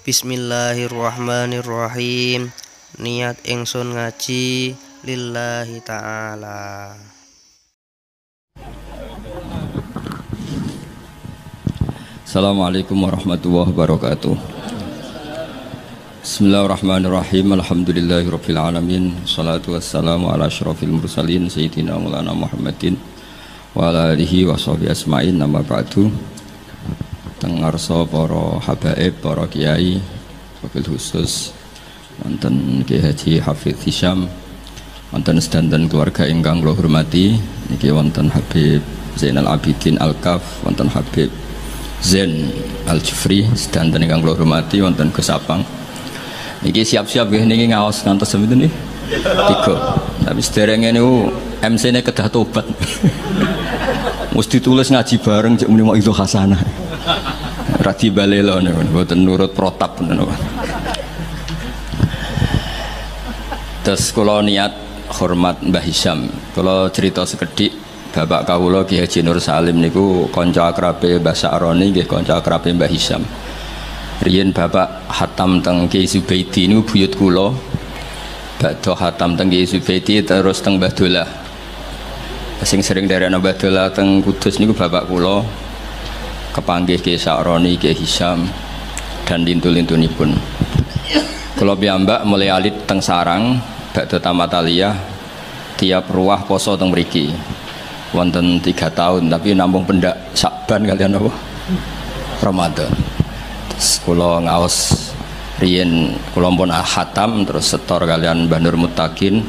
Bismillahirrahmanirrahim. Niat ingsun ngaji lillahi ta'ala. Assalamualaikum warahmatullahi wabarakatuh. Bismillahirrahmanirrahim. Alhamdulillahirabbil alamin. Shalatu wassalamu ala asyrofil mursalin sayyidina Maulana Muhammadin wa ala alihi wa sahbihi asma'in. Nama ba'du. Tengarso para habaib, para kiai, wabil khusus wonten Kiai Haji Hafidz Hisyam, wonten sedanten keluarga ingkang kula hormati, niki wonten Habib Zainal Abidin Al-Kaf, wonten Habib Zain Al-Jufri, sedanten ingkang kula hormati, wonten Gus Apang. Niki siap-siap nggih niki ngaos ngantos semiten niki. 3. Tapi sederenge niku MC-ne kedah tobat. Mesti tulis ngaji bareng cek muni itu hasanah. Radi balelo niku mboten nurut protap niku. Terus kula niat hormat Mbah Hisyam. Kula cerita sekedhik, bapak kawula Ki Haji Nur Salim niku kanca akrabe Mbah Sa'roni nggih, kanca akrabe Mbah Hisyam. Riyen bapak hatam teng Ki Zubaidi niku buyut kula. Badhe hatam teng Ki Zubaidi terus teng Mbah Dolah. Sing sering daerah Mbah Dolah teng Kudus niku bapak kula. Kepanggih Ki Sa'roni, Ki Hisyam dan lintu-lintunipun. Kula piyambak mulai alit teng sarang badhe tamat aliyah tiap ruah poso teng mriki. Wonten 3 tahun tapi nampung pendak Sakban kalian apa? Ramadan. Terus kula ngaos riyen kula pun khatam terus setor kalian Mbah Nur Muttaqin.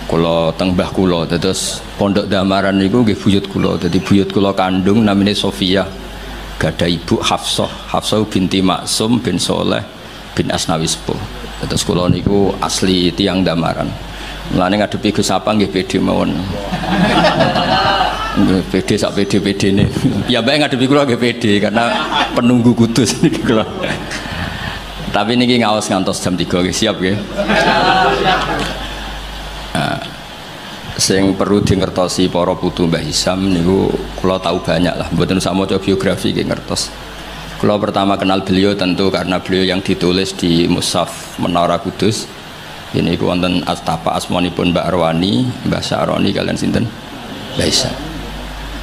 Kula teng mbah kula terus pondok Damaran niku nggih buyut kula. Dadi buyut kula kandung namine Sofia. Gada ibu Hafsah binti Maksum bin Soleh bin Asnawi Sepuh. Terus kula niku asli tiang Damaran. Mulane ngadepi Gus Apang nggih pede mawon. Nggih pede sak pede-pedene. Ya bae ngadepi kula nggih pede karena penunggu Kudus niki kula. Tapi niki ngaos ngantos jam 3 nggih, siap nggih. Sing perlu dingertosi para putu Mbah Hisyam niku kula tahu banyak lah, mboten usah maca biografi nggih ngertos. Kula pertama kenal beliau tentu karena beliau yang ditulis di Mushaf Menara Kudus. Ini ku wonten astapa asmanipun Mbak Arwani, Mbah Sa'roni kalian sinten? Mbah Hisyam.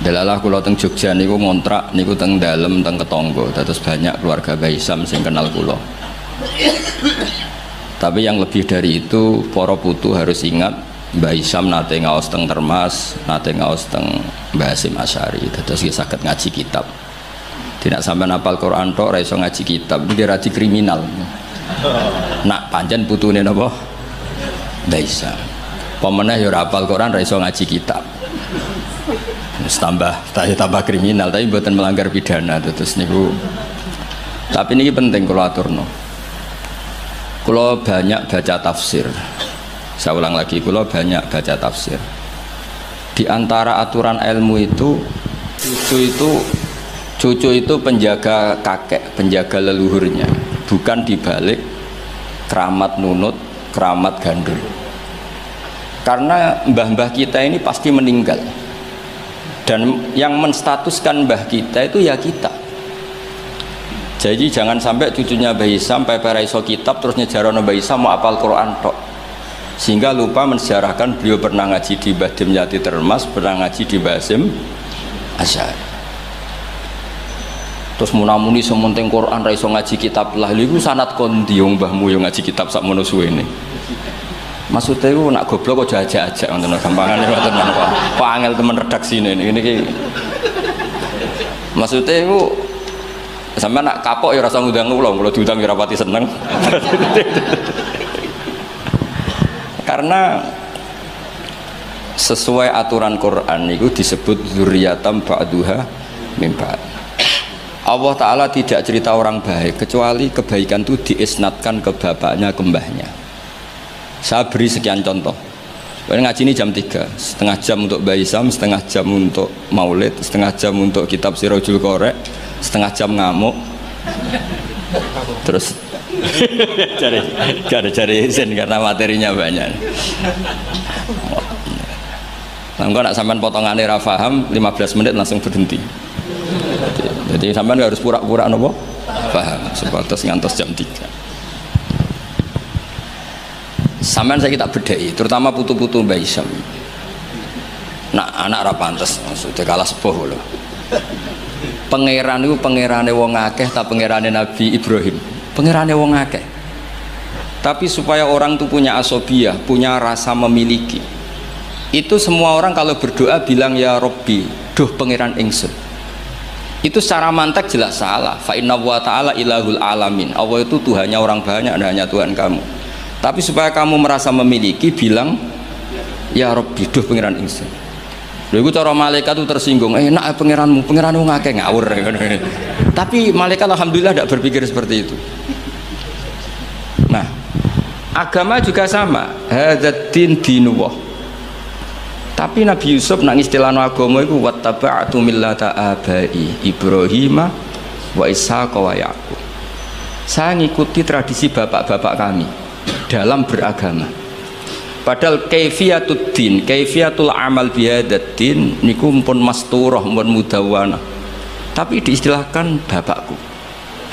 Delalah kula teng Jogja niku ngontrak niku teng dalem teng ketangga, terus banyak keluarga Mbah Hisyam sing kenal kula. Tapi yang lebih dari itu para putu harus ingat Mbah Hisyam nate ngaos teng Termas, nate ngaos teng Mbah Hasyim Asy'ari, terus nggih saged ngaji kitab. Tidak sampean hafal Quran tok ora iso ngaji kitab, iki radi kriminal. Nak pancen putune napa? Mbah Hisyam. Pemeneh ya ora hafal Quran ora iso ngaji kitab. Wis tambah kriminal, tapi mboten melanggar pidana terus niku. Tapi niki penting kula aturno. Kula banyak baca tafsir. Saya ulang lagi, kula banyak baca tafsir. Di antara aturan ilmu itu cucu itu penjaga kakek, penjaga leluhurnya, bukan dibalik keramat nunut, keramat gandul. Karena mbah-mbah kita ini pasti meninggal, dan yang menstatuskan mbah kita itu ya kita. Jadi jangan sampai cucunya Mbah Hisyam sampai iso kitab terus nyejarono Mbah Hisyam mau apal Quran tok, sehingga lupa mensejarahkan beliau pernah ngaji di Mbah Dimyati Termas, pernah ngaji di Mbah Hasyim Asy'ari. Terus munamuni sementing Quran ra iso ngaji kitab lah, lha iku sanad kondi wong mbahmu yo ngaji kitab sak mono suwene. Maksudnya iku nak goblok kok ajak-ajak ngoten gampangane ngoten kok. Kok angel temen redaksine niki. Maksudnya iku sampe nak kapok ya rasa ngundang kula diundang ora pati seneng. Karena sesuai aturan Quran itu disebut dzurriyatam ba'duha min ba'd. Allah Ta'ala tidak cerita orang baik kecuali kebaikan itu diisnatkan ke bapaknya, ke mbahnya. Saya beri sekian contoh. Ngaji ini jam 3, setengah jam untuk Mbah Hisyam, setengah jam untuk maulid, setengah jam untuk kitab Sirajul Qorek, setengah jam ngamuk. Terus cari izin karena materinya banyak. Engko nak sampean potongane ra paham 15 menit langsung berhenti. Jadi sampean harus pura-pura napa? Paham, sebatas ngantos jam 3. Sampean saya kita bedai, terutama putu-putu Mbah Isyam. Nah, anak ra pantes, sudah kalah sepuh lho. Pangeran itu pangerane wong akeh ta pangerane Nabi Ibrahim? Pangerane wong akeh. Tapi supaya orang itu punya asobiyah, punya rasa memiliki. Itu semua orang kalau berdoa bilang ya Robbi, duh pangeran ingsun. Itu secara mantek jelas salah. Fa inna wa ta'ala ilahul alamin. Allah itu Tuhannya orang banyak, hanya Tuhan kamu. Tapi supaya kamu merasa memiliki, bilang ya Robbi, duh pangeran ingsun. Lha iku cara malaikat itu tersinggung, enak pangeranmu ngake ngawur. Tapi malaikat alhamdulillah tidak berpikir seperti itu. Nah, agama juga sama, hadzadzin dinullah. Tapi Nabi Yusuf nang istilah agama iku wattaba'tu millata abai Ibrahim wa Ishaq wa Yaqub. Saya ngikuti tradisi bapak-bapak kami dalam beragama. Padahal kaifiyatud din, kaifiyatul amal bihadaddin niku pun masturah, pun mudawwana. Tapi diistilahkan bapakku.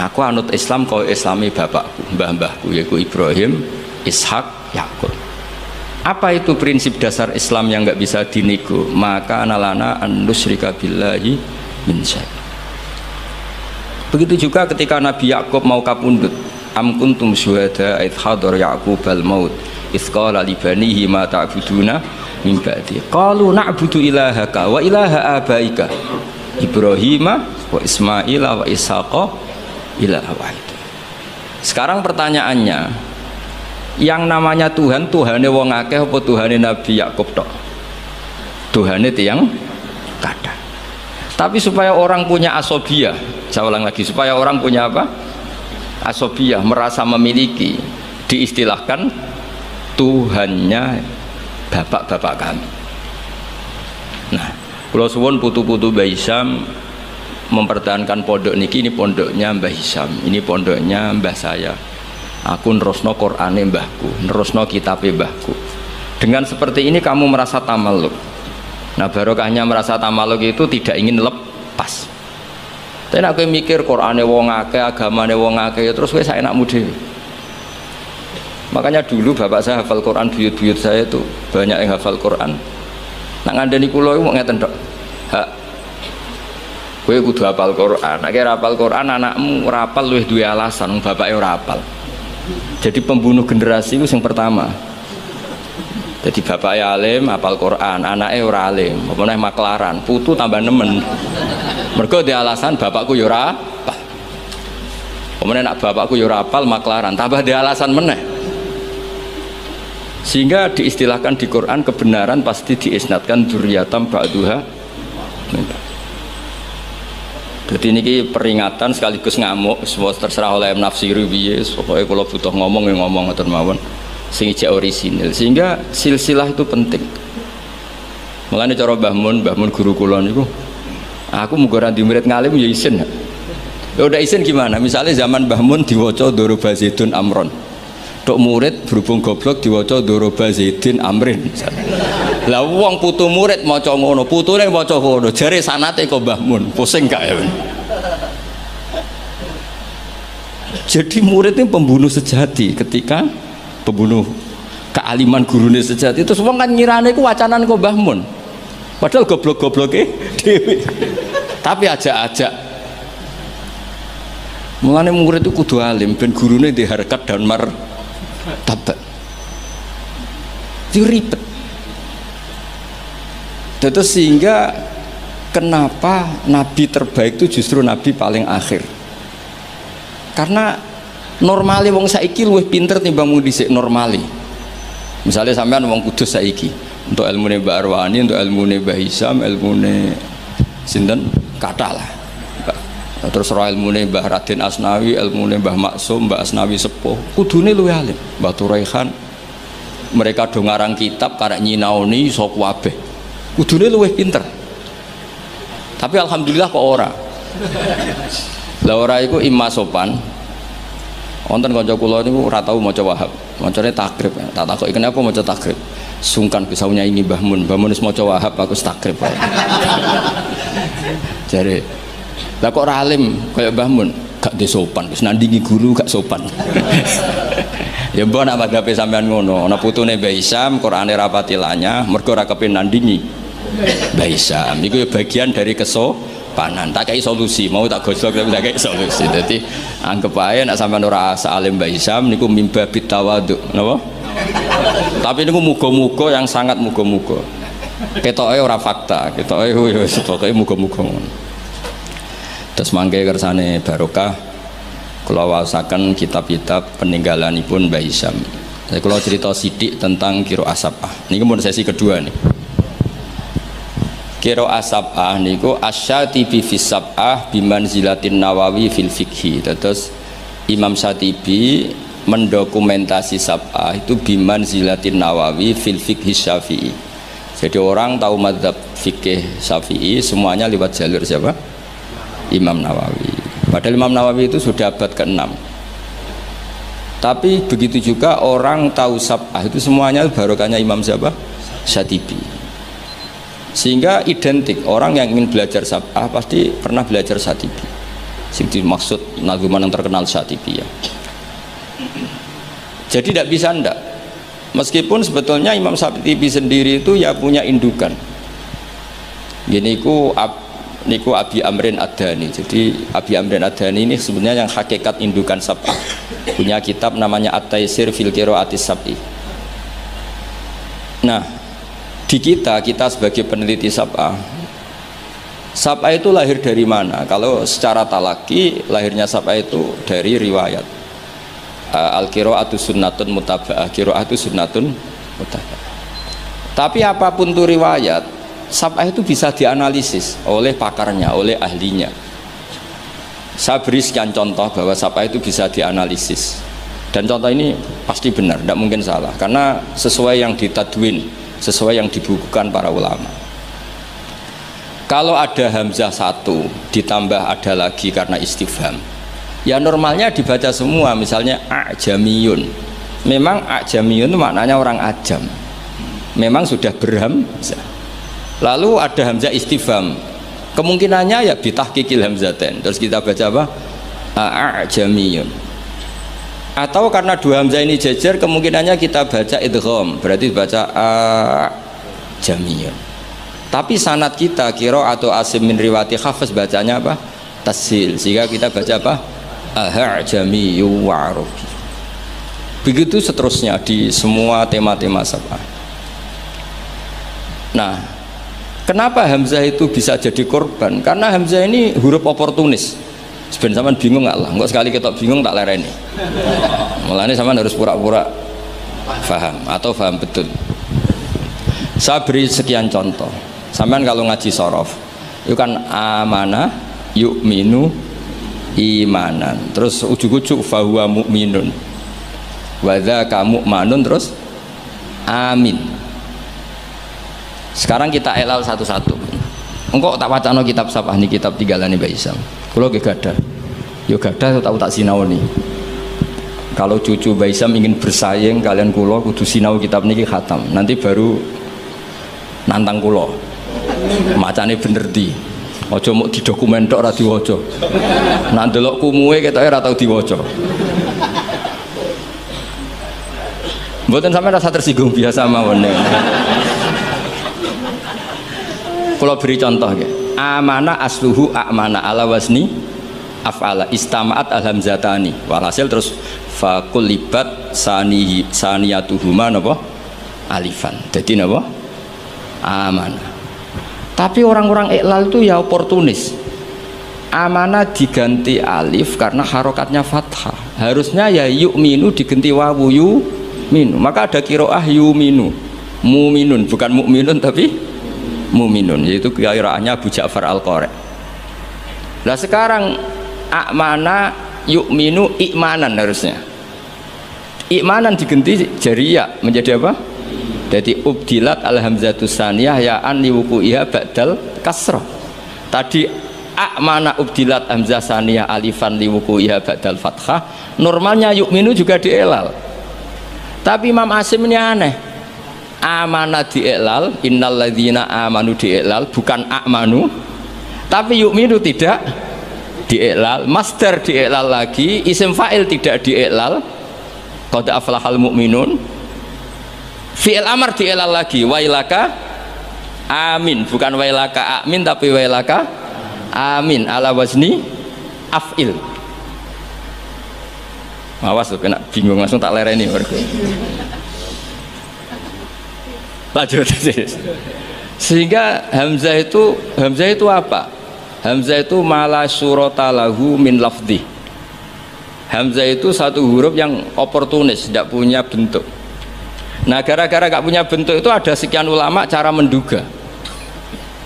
Aku anut Islam kau Islami bapakku, mbah-mbahku yaitu Ibrahim, Ishak, Yakub. Apa itu prinsip dasar Islam yang nggak bisa dinego? Maka analana an nusyrika billahi min syai'. Begitu juga ketika Nabi Yakub mau kapundhut, am kuntum syuhada id hadar Yaqub al maut id qala li banihi ma ta'buduna min ba'di qalu na'budu ilahaka wa ilaha abaika Ibrahim wa Ismail wa Ishaqa ilaha wahid. Sekarang pertanyaannya, yang namanya Tuhan, Tuhane wong akeh apa Tuhane Nabi Yakub tok? Tuhane tiyang kada. Tapi supaya orang punya asobiyah, saya ulang lagi, supaya orang punya apa? Asobiyah, merasa memiliki, diistilahkan Tuhannya bapak-bapak kami. Nah, kalau suwun putu-putu Mbah Isyam mempertahankan pondok niki, ini pondoknya Mbah Isyam, ini pondoknya mbah saya. Aku nerusno Qur'ane mbahku, nerusno kitabe mbahku. Dengan seperti ini kamu merasa tamaluk. Nah, barokahnya merasa tamaluk itu tidak ingin lepas. Tapi aku mikir Qur'ane wong akeh, agamane wong akeh, terus kowe saenakmu dhewe. Makanya dulu bapak saya hafal Quran, buyut-buyut saya itu banyak yang hafal Quran. Nak ngandani kula iku ngeten tok. Hak. Kowe kudu hafal Quran. Nek ora hafal Quran anakmu ora hafal luwih duwe alasan, bapake ora hafal. Jadi pembunuh generasi itu yang pertama. Jadi bapaknya alim, hafal Quran, anaknya ora alim, apa meneh maklaran, putu tambah nemen. Mergo dia alasan bapakku yo ora hafal. Kemudian nak bapakku yo ora hafal maklaran, tambah dia alasan meneh. Sehingga diistilahkan di Quran kebenaran pasti diisnatkan dzurriyatam ba'duha. Jadi ini peringatan sekaligus ngamuk, semua terserah oleh nafsiru piye, pokoknya kalau butuh ngomong ya ngomong atau mawon sing ijak orisinil. Sehingga silsilah itu penting. Mulane cara Mbah Mun guru kula niku, aku muga ora di murid ngalim ya isin. Ya udah isin gimana? Misalnya zaman Mbah Mun diwaca Doroba Zaidun Amron. Tok murid berhubung goblok diwaca Doroba Zaidin Amrin. Lah wong putu murid maca ngono, putune maca ngono, jare sanate kok Mbah Mun, pusing gak ya? Jadi murid itu pembunuh sejati ketika pembunuh kealiman gurune sejati. Terus wong kan ngirane iku wacanan kok Mbah Mun. Padahal goblok-gobloke dhewe. Tapi ajak-ajak. Mulane murid itu kudu alim ben gurune di harkat dan martabat. Itu ribet. Terus sehingga kenapa nabi terbaik itu justru nabi paling akhir? Karena normali wong saiki luwih pinter timbang wong dhisik normali. Misalnya sampean wong Kudus saiki, untuk ilmune Mbak Arwani, untuk ilmune Mbah Isyam, ilmune sinten kathah lah. Terus roh ilmune Mbah Raden Asnawi, ilmune Mbah Maksum, Mbah Asnawi Sepuh, kudune luwih alim. Mbah Turaihan, mereka do ngarang kitab karek nyinaoni iso kabeh. Kudune luwih pinter. Tapi alhamdulillah kok ora. Lah ora iku imma sopan. Wonten kanca kula niku ora tau maca Wahab. Macane takrib. Tak takoki kenapa maca takrib. Sungkan bisa nyanyi Mbah Mun. Mbah Mun wis maca Wahab aku takrib wae. Jare lah kok ora alim kaya Mbah Mun. gak sopan, wis nandingi guru gak sopan. Ya mbok nak madhape sampean ngono, ana putune Mbah Isam, Qur'ane rapati lanyah, mergo ora kepen nandingi Mbah Isam. Iku ya bagian dari kesopanan. Tak kei solusi, mau tak gosok tapi tak kei solusi. Dadi anggap ae nek sampean ora salim Mbah Isam niku mimba bitawadu, napa? Tapi niku muga-muga yang sangat muga-muga. Ketoke ora fakta, ketoke yo pokoke muga-muga ngono. Terus mangke kersane barokah kula waosaken kitab-kitab peninggalanipun Mbah Isam. Saya kula cerita sithik tentang qiraah sab'ah. Niki mun sesi kedua nih. Qiraah sab'ah niku Asy-Syatibi fi sab'ah bimanzilatin Nawawi fil fiqhi. Terus Imam Syatibi mendokumentasi sab'ah itu bimanzilatin Nawawi fil fiqhi Syafi'i. Jadi orang tahu mazhab fikih Syafi'i semuanya lewat jalur siapa? Imam Nawawi. Padahal Imam Nawawi itu sudah abad ke-6. Tapi begitu juga orang tahu sab'ah itu semuanya barokahnya Imam siapa? Syatibi. Sehingga identik orang yang ingin belajar sab'ah pasti pernah belajar Syatibi. Sing dimaksud nazuman yang terkenal Syatibi ya. Jadi tidak bisa ndak. Meskipun sebetulnya Imam Syatibi sendiri itu ya punya indukan. Gini niku Abi Amrin Ad-Dhani. Jadi Abi Amrin Ad-Dhani ini sebenarnya yang hakikat indukan sab'ah. Punya kitab namanya At-Taisir fil Qiraatis Sab'i. Nah, di kita sebagai peneliti sab'ah itu lahir dari mana? Kalau secara talaki lahirnya sab'ah itu dari riwayat. Al-qiraatu sunnatun mutaba'ah, qiraatu sunnatun mutaba'ah. Tapi apapun itu riwayat, sab'ah itu bisa dianalisis oleh pakarnya, oleh ahlinya. Saya beri sekian contoh bahwa sab'ah itu bisa dianalisis. Dan contoh ini pasti benar, tidak mungkin salah, karena sesuai yang ditadwin, sesuai yang dibukukan para ulama. Kalau ada hamzah satu ditambah ada lagi karena istifham, ya normalnya dibaca semua. Misalnya a'jamiyun, memang a'jamiyun itu maknanya orang ajam, memang sudah berhamzah. Lalu ada hamzah istifham, kemungkinannya ya bitahqiqil hamzatain, terus kita baca apa? A'jamiyun. Atau karena dua hamzah ini jejer, kemungkinannya kita baca idgham, berarti baca a'jamiyun. Tapi sanad kita qiraatu Asim min riwayati Hafs bacanya apa? Tasil, sehingga kita baca apa? A'jamiyyu wa arabi. Begitu seterusnya di semua tema-tema sab'ah. Nah, kenapa hamzah itu bisa jadi korban? Karena hamzah ini huruf oportunis. Sebenarnya sampean bingung nggak lah? Enggak sekali kita bingung tak lereni. Mulanya sampean harus pura-pura paham atau paham betul. Saya beri sekian contoh. Sampean kalau ngaji sorof, itu kan amanah, yu'minu, imanan. Terus ujuk-ujuk fahuwa mu'minun. Wadza kamu manun terus amin. Sekarang kita elal satu-satu. Engkau tak wacana kitab sab'ah nih, kitab tinggalane Mbah Isam. Kulo ge gadah. Yo gadah tahu tak sinaoni. Kalau cucu Mbah Isam ingin bersaing kalian kulo kudu sinau kitab niki khatam. Nanti baru nantang kulo. Macane bener di. Aja muk didokumen tok ora diwaca. Nak ndelok kumuhe ketoke ora tau diwaca. Mboten sampe rasa tersinggung biasa mawon. Kalau beri contoh ya, amana asluhu amana ala wasni af'ala istama'at alhamzatani. Walhasil terus fakulibat saniyatuhuma napa alifan. Jadi napa amana. Tapi orang-orang iklal itu ya oportunis. Amana diganti alif karena harokatnya fathah. Harusnya ya yu'minu diganti wawu yu'minu. Maka ada qiraah yu'minu, mu'minun, bukan mu'minun tapi mu'minun, yaitu qiraahnya Abu Ja'far Al-Qari. Nah sekarang amana yu'minu i'manan harusnya. I'manan diganti jariyah menjadi apa? Jadi ubdilat alhamzatus saniyah ya an liwuku'iha ba'dal kasrah. Tadi amana ubdilat hamzah saniyah alifan liwuku'iha ba'dal fathah. Normalnya yu'minu juga dielal. Tapi Imam Asim ini aneh. Amana dielal, innalladzina amanu dielal, bukan amanu. Tapi yu'minu tidak diiklal, masdar diiklal lagi, isim fa'il tidak diiklal, qad aflahal mu'minun, fi'il amar diiklal lagi, wailaka amin, bukan wailaka amin tapi wailaka amin ala wazni af'il. Awas tuh kena bingung langsung tak lereni warga. Lanjut. Sehingga Hamzah itu apa? Hamzah itu mala surata lahu min lafdhi. Hamzah itu satu huruf yang oportunis, tidak punya bentuk. Nah, gara-gara gak punya bentuk itu ada sekian ulama cara menduga.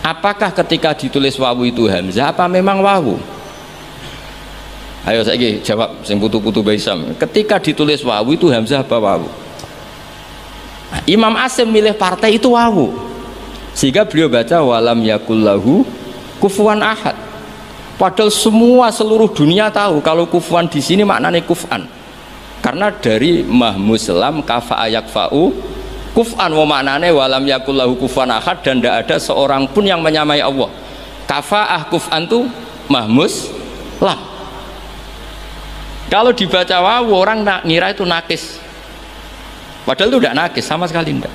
Apakah ketika ditulis wawu itu Hamzah apa memang wawu? Ayo saya jawab sing putu-putu Baisam. Ketika ditulis wawu itu Hamzah apa wawu? Nah, Imam Asim milih partai itu wawu. Sehingga beliau baca walam yakullahu kufuwan ahad. Padahal seluruh dunia tahu kalau kufuwan di sini maknanya kuf'an. Karena dari mahmuslam kafa yakfa'u kuf'an wa maknanya walam yakullahu kufuwan ahad dan tidak ada seorang pun yang menyamai Allah. Kafa'ah kuf'an itu mahmuslam. Kalau dibaca wawu orang ngira itu nakis, padahal itu tidak nakis sama sekali tidak.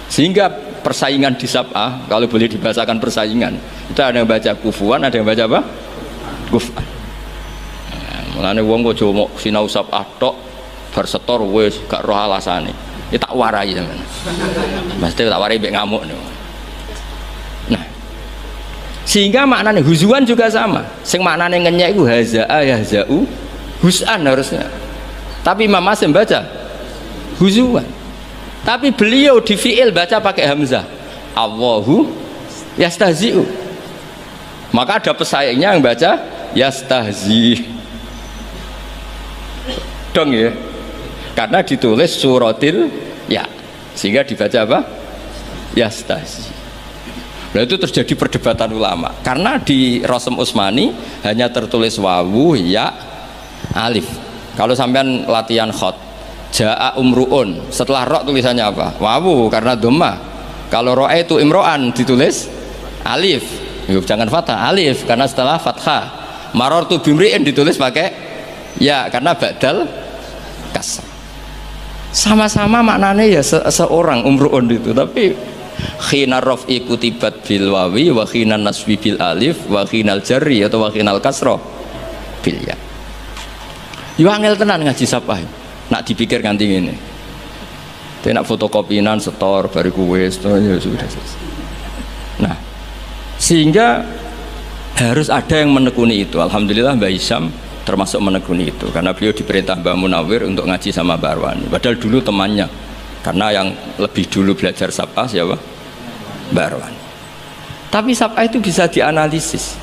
Sehingga persaingan di sab'ah, kalau boleh dibahasakan persaingan, itu ada yang baca kufuan, ada yang baca apa? Kufan. Mulane wong kok jomo sinau sab'ah tok bar setor wis gak roh alasane. Ya tak warai sampean. Mesti tak warai mbek ngamuk. Nah, sehingga maknanya huzuan juga sama. Sing maknane ngenyek iku hazaa yahzau hus'an harusnya, tapi Imam Asim baca huzuan. Tapi beliau di fi'il baca pakai hamzah, Allahu yastahzi'u, maka ada pesaingnya yang baca yastahzi dong ya, karena ditulis suratil ya, sehingga dibaca apa? Yastahzi. Nah itu terjadi perdebatan ulama karena di Rasm Utsmani hanya tertulis wawu ya alif. Kalau sampean latihan khot jaa umruun, setelah ro tulisannya apa? Wawu karena dhamma. Kalau ro'a itu imro'an ditulis alif. Yuk, jangan fathah, alif karena setelah fathah. Marartu bimri'in ditulis pakai ya karena ba'dal kasr. Sama-sama maknanya ya seorang umruun itu, tapi khina raf'i kutibat bil wawi wa khina nasbi bil alif wa khinal jarri atau wa khinal kasra bil ya. Yo angel tenan ngaji sapah. Nak dipikir nganti ngene. Dia nak fotokopinan setor bariku wis ya sudah selesai. Nah, sehingga harus ada yang menekuni itu. Alhamdulillah Mbah Hisham termasuk menekuni itu karena beliau diperintah Mbah Munawir untuk ngaji sama Mbah Arwani. Padahal dulu temannya. Karena yang lebih dulu belajar sapah siapa? Mbah Arwani. Tapi sapah itu bisa dianalisis.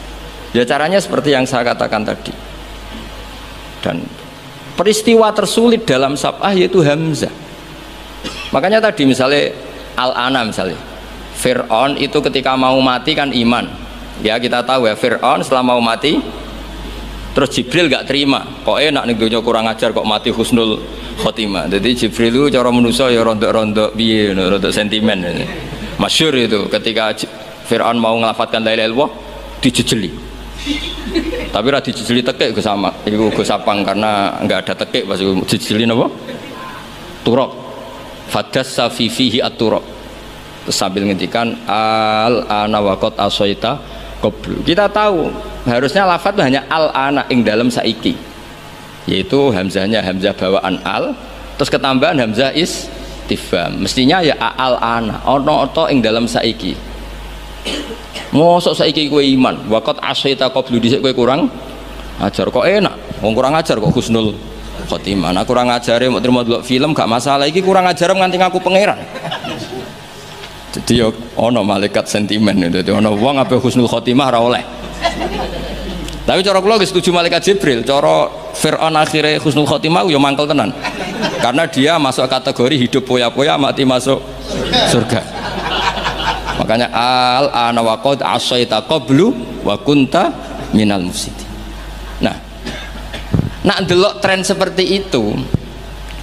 Ya caranya seperti yang saya katakan tadi. Dan peristiwa tersulit dalam sab'ah yaitu hamzah. Makanya tadi misalnya Al-Ana misalnya Fir'aun itu ketika mau mati kan iman ya, kita tahu ya Fir'aun setelah mau mati terus Jibril gak terima, kok enak nih dunia kurang ajar kok mati husnul khotimah. Jadi Jibril itu cara manusia ya rontok-rontok biye, rontok sentimen. Masyhur itu ketika Fir'aun mau ngelafatkan la ilaha illallah dijejeli. Tapi ra dijejeli tekek ke sama iku go sapang karena enggak ada tekek pas dijejeli napa? Turab. Fadassa fi fihi at-turab. Sambil ngendikan al-ana waqat asaita qablu. Kita tahu harusnya lafaz hanya al-ana ing dalam saiki. Yaitu hamzahnya hamzah bawaan al, terus ketambahan hamzah istifham. Mestinya ya al-ana, ono-oto ing dalam saiki. Mosok saiki kowe iman, waqat asaita qablu dhisik kowe kurang ajar kok enak. Wong kurang ajar kok husnul khotimah. Nah kurang ajare mau terima delok film gak masalah, iki kurang ajar nganti ngaku pangeran. Jadi yo ono malaikat sentimen itu, ono wong ape husnul khotimah ora oleh. Tapi cara kula setuju malaikat Jibril, cara Fir'aun akhirnya husnul khotimah yo mangkel tenan. Karena dia masuk kategori hidup poya-poya mati masuk surga. Makanya al-ana wa qad asaita qablu wa kunta minal mufsidin. Nah, nak ndelok tren seperti itu,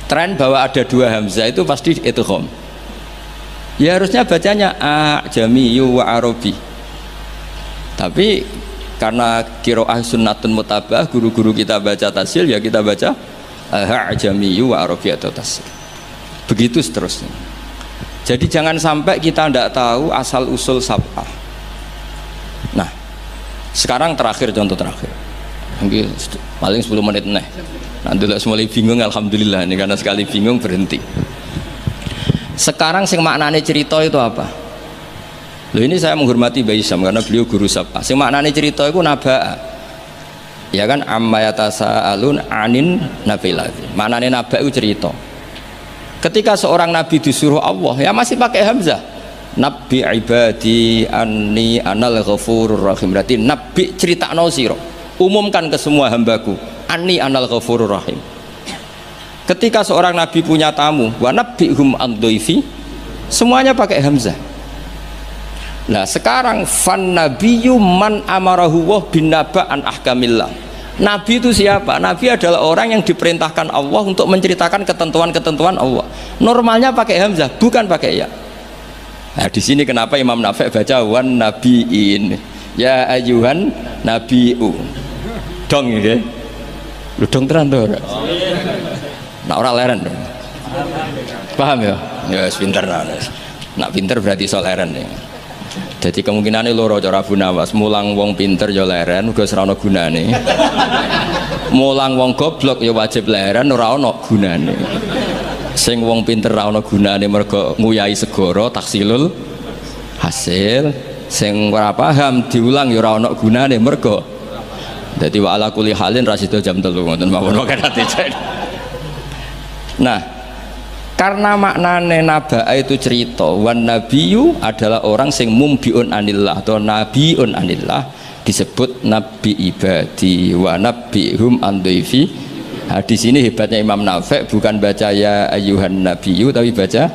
tren bahwa ada dua hamzah itu pasti idgham. Ya harusnya bacanya a jamiyu wa arabi. Tapi Karena qiraah sunnatun mutabah, guru-guru kita baca tasil ya kita baca ajamiyu wa arabiyatu tasil. Begitu seterusnya. Jadi jangan sampai kita tidak tahu asal usul sab'ah. Nah, sekarang terakhir, contoh terakhir. Mungkin paling 10 menit nih. Nanti mulai bingung, alhamdulillah ini karena sekali bingung berhenti. Sekarang sing maknane cerita itu apa? Loh, ini saya menghormati Mbah Isyam karena beliau guru sab'ah. Sing maknane cerita itu naba'a. Ya kan, amma yatasaalun anin nabilati. Maknane naba itu cerita. Ketika seorang nabi disuruh Allah, ya masih pakai hamzah. Nabi ibadi anni anal ghafurur rahim. Berarti nabi critakno sira. Umumkan ke semua hambaku, anni anal ghafurur rahim. Ketika seorang nabi punya tamu, wa nabbihum an dhaifi, semuanya pakai hamzah. Nah, sekarang fan nabiyyu man amarahu wa bin naba an ahkamillah. Nabi itu siapa? Nabi adalah orang yang diperintahkan Allah untuk menceritakan ketentuan-ketentuan Allah. Normalnya pakai hamzah, bukan pakai ya. Nah, di sini kenapa Imam Nafi' baca wan nabiin, ya ayyuhan nabiu. Dong nggih. Lu dong tenan to ora? Nak ora leren. Paham ya? Ya wis pinter nah. Nak pinter berarti iso leren ya. Jadi kemungkinannya loro cara Abu Nawas, mulang wong pinter ya leren uga ora ana gunane. Mulang wong goblok ya wajib leren ora ana gunane. Sing wong pinter ora ana gunane mergo nguyahi segara taksilul hasil, sing ora paham diulang ya ora ana gunane mergo dadi wa ala kulli halin rasido jam 3 ngoten mawon wae ate. Nah, karena maknane nabaa itu cerita, wan nabiyu adalah orang sing mumbiun anillah atau nabiun anillah, disebut nabi ibadi wa nabihum an dhaifi. Nah, di sini hebatnya Imam Nafi' bukan baca ya ayyuhan nabiyu tapi baca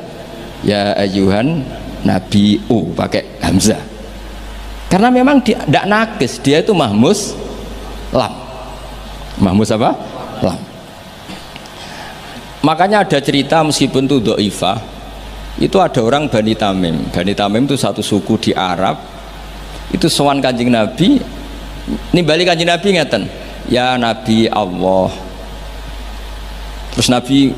ya ayyuhan nabiu pakai hamzah. Karena memang tidak nakis, dia itu mahmus lam. Mahmus apa? Lam. Makanya ada cerita meskipun itu dhaifah, itu ada orang Bani Tamim. Bani Tamim itu satu suku di Arab. Itu sowan Kanjeng Nabi, nimbali Kanjeng Nabi ngeten, ya Nabi Allah. Terus Nabi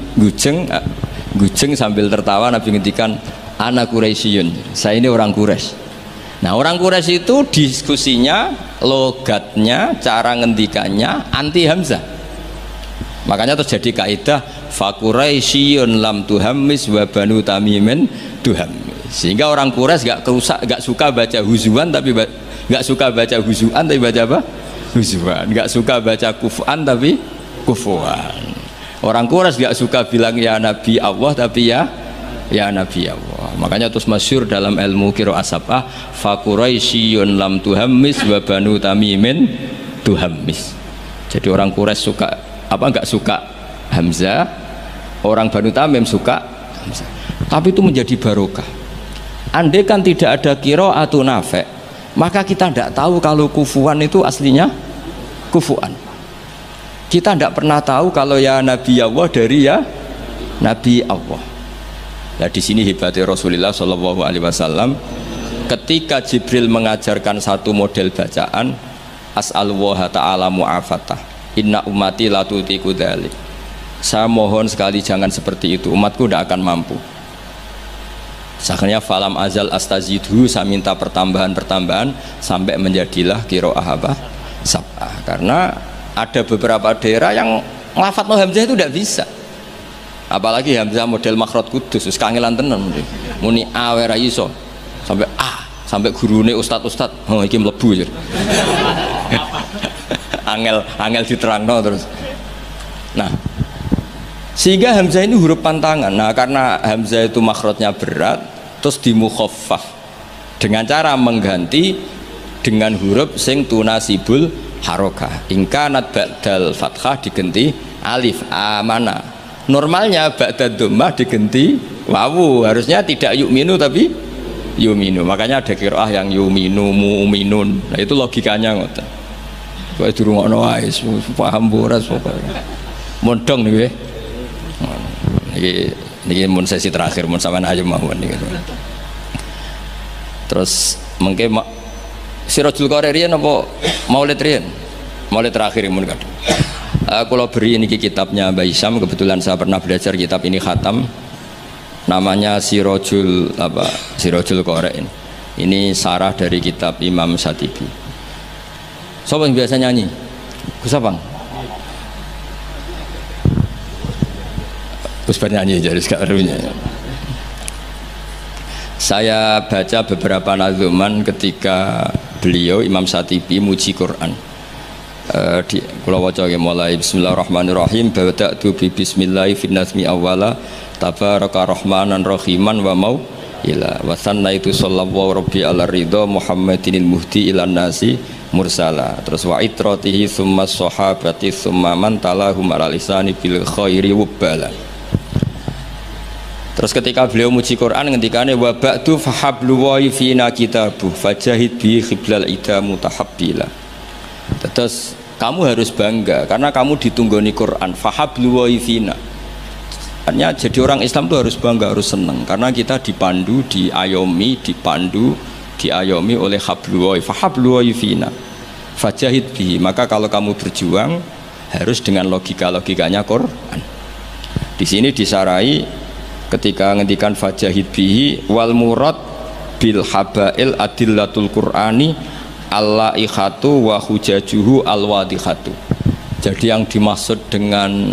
gujeng sambil tertawa, Nabi ngendikan ana Quraisyun, saya ini orang Quraisy. Nah, orang Quraisy itu diskusinya, logatnya, cara ngendikannya anti hamzah. Makanya terjadi kaidah fa Quraisyun lam tuhammis wa banu tamimin tuhammis. Sehingga orang Quraisy gak suka baca huzuan tapi gak suka baca huzuan tapi baca apa? Huzuan. Gak suka baca kufuan tapi kufuan. Orang Quraisy gak suka bilang ya Nabi Allah tapi ya Nabi Allah. Makanya terus masyhur dalam ilmu qiraah sab'ah fa Quraisyun lam tuhammis wa banu tamimin tuhammis. Jadi orang Quraisy suka apa nggak suka hamzah, orang Banu Tamim suka hamzah. Tapi itu menjadi barokah. Andai kan tidak ada qiraatu Nafi', maka kita tidak tahu kalau kufuan itu aslinya kufuan. Kita tidak pernah tahu kalau ya Nabi Allah dari ya Nabi Allah. Nah, di sini hebatnya Rasulullah Shallallahu Alaihi Wasallam. Ketika Jibril mengajarkan satu model bacaan, as'alullah ta'ala mu'afatah. Inna ummati la tutiku dzalik. Saya mohon sekali jangan seperti itu, umatku tidak akan mampu. Akhirnya falam azal astazidhu, saya minta pertambahan sampai menjadilah qiraah apa? Sab'ah. Karena ada beberapa daerah yang nglafadzno hamzah itu tidak bisa. Apalagi hamzah model makhraj kudus, wis kangelan tenan. Muni a ora iso. Sampai gurune ustad-ustad, oh iki mlebu ya. angel diterangno terus. Nah, sehingga hamzah ini huruf pantangan. Nah, karena hamzah itu makhrajnya berat, terus dimukhaffaf dengan cara mengganti dengan huruf sing tunasibul harokah. Ingkanat ba'dal fathah diganti alif amana. Normalnya ba'dad dhammah diganti wawu. Harusnya tidak yu'minu tapi yu'minu. Makanya ada qiraah yang yu'minu mu'minun. Nah, itu logikanya ngoten. Kok dirungokno wae paham ora pokoke. Mondong niki. Niki mun sesi terakhir mun sampean ayo mawon niki. Terus mengke Sirajul Qari riyen apa Maulid riyen? Maulid terakhir mun kadang. Kalau beri ini kitabnya Mbah Hisham, kebetulan saya pernah belajar kitab ini khatam, namanya Sirajul Qari. Ini sarah dari kitab Imam Syatibi. Siapa yang biasa nyanyi? Gus Abang. Gus bernyanyi jadi sekarang. Saya baca beberapa nazuman ketika beliau Imam Syatibi muji Quran. Di kula waca mulai bismillahirrahmanirrahim bada'tu bi bismillahi fin nazmi awwala tabaraka rahmanan rahiman wa mau ila wa sannaitu sallallahu rabbi ala ridha muhammadinil muhdi ilan nasi mursala. Terus wa itratihi summa sahabati summa man talahum ala lisani bil khairi wabala. Terus ketika beliau muji Quran ngendikane wa ba'du fahablu wa fina kitabuh fajahid bi khiblal ida mutahabbila. Terus kamu harus bangga karena kamu ditunggoni Quran. Fahablu wa fina. Artinya jadi orang Islam itu harus bangga, harus senang karena kita dipandu, diayomi, diayomi oleh hablu wa fahablu wa fina. Fajahid bi. Maka kalau kamu berjuang harus dengan logikanya Quran. Di sini disarai ketika ngendikan fajahid bihi wal murad bil habail adillatul qur'ani al-laihatu wa hujajuhu al-wadihatu. Jadi yang dimaksud dengan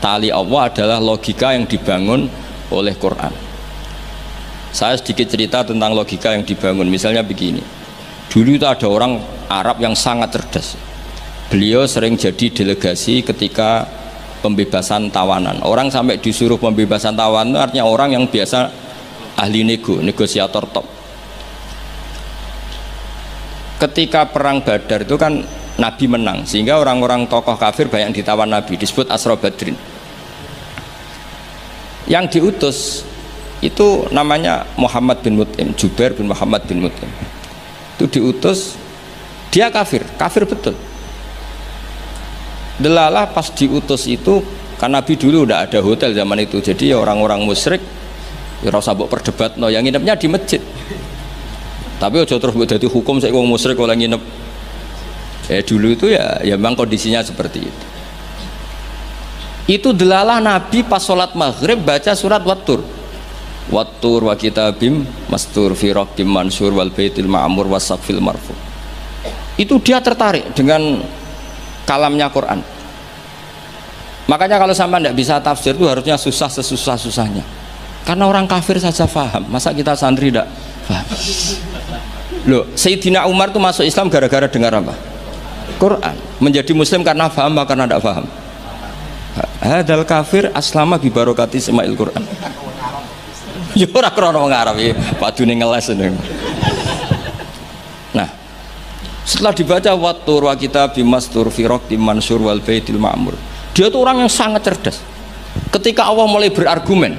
tali Allah adalah logika yang dibangun oleh Quran. Saya sedikit cerita tentang logika yang dibangun. Misalnya begini, dulu itu ada orang Arab yang sangat cerdas. Beliau sering jadi delegasi ketika pembebasan tawanan. Orang sampai disuruh pembebasan tawanan itu artinya orang yang biasa ahli negosiator top. Ketika perang Badar itu kan Nabi menang, sehingga orang-orang tokoh kafir banyak ditawan Nabi, disebut Asra Badrin. Yang diutus itu namanya Muhammad bin Mut'im, Jubair bin Muhammad bin Mut'im. Itu diutus, dia kafir betul. Delalah pas diutus itu, kan Nabi dulu udah ada hotel zaman itu, jadi orang-orang musyrik ya rasa mbok perdebatno, yang nginepnya di masjid. Tapi aja terus jadi hukum saya wong musyrik oleh nginep. Dulu itu ya memang kondisinya seperti itu. Itu delalah Nabi pas sholat maghrib baca surat Wattur. Wattur wa kitabim mastur fi raqim mansur wal baitil ma'mur wasaqfil marfu. Itu dia tertarik dengan kalamnya Quran. Makanya kalau sampai tidak bisa tafsir itu harusnya susah sesusah-susahnya. Karena orang kafir saja faham, masa kita santri tidak faham? Loh, Sayyidina Umar itu masuk Islam gara-gara dengar apa? Quran. Menjadi muslim karena faham apa karena tidak faham? Hadal kafir aslama bi barokati sema'il Quran. Ya ora krana wong Arab ya, padune ngeles ini. Nah, setelah dibaca Wattur wa kitabim mastur fi raqim mansur wal baitil ma'mur. Dia tuh orang yang sangat cerdas. Ketika Allah mulai berargumen,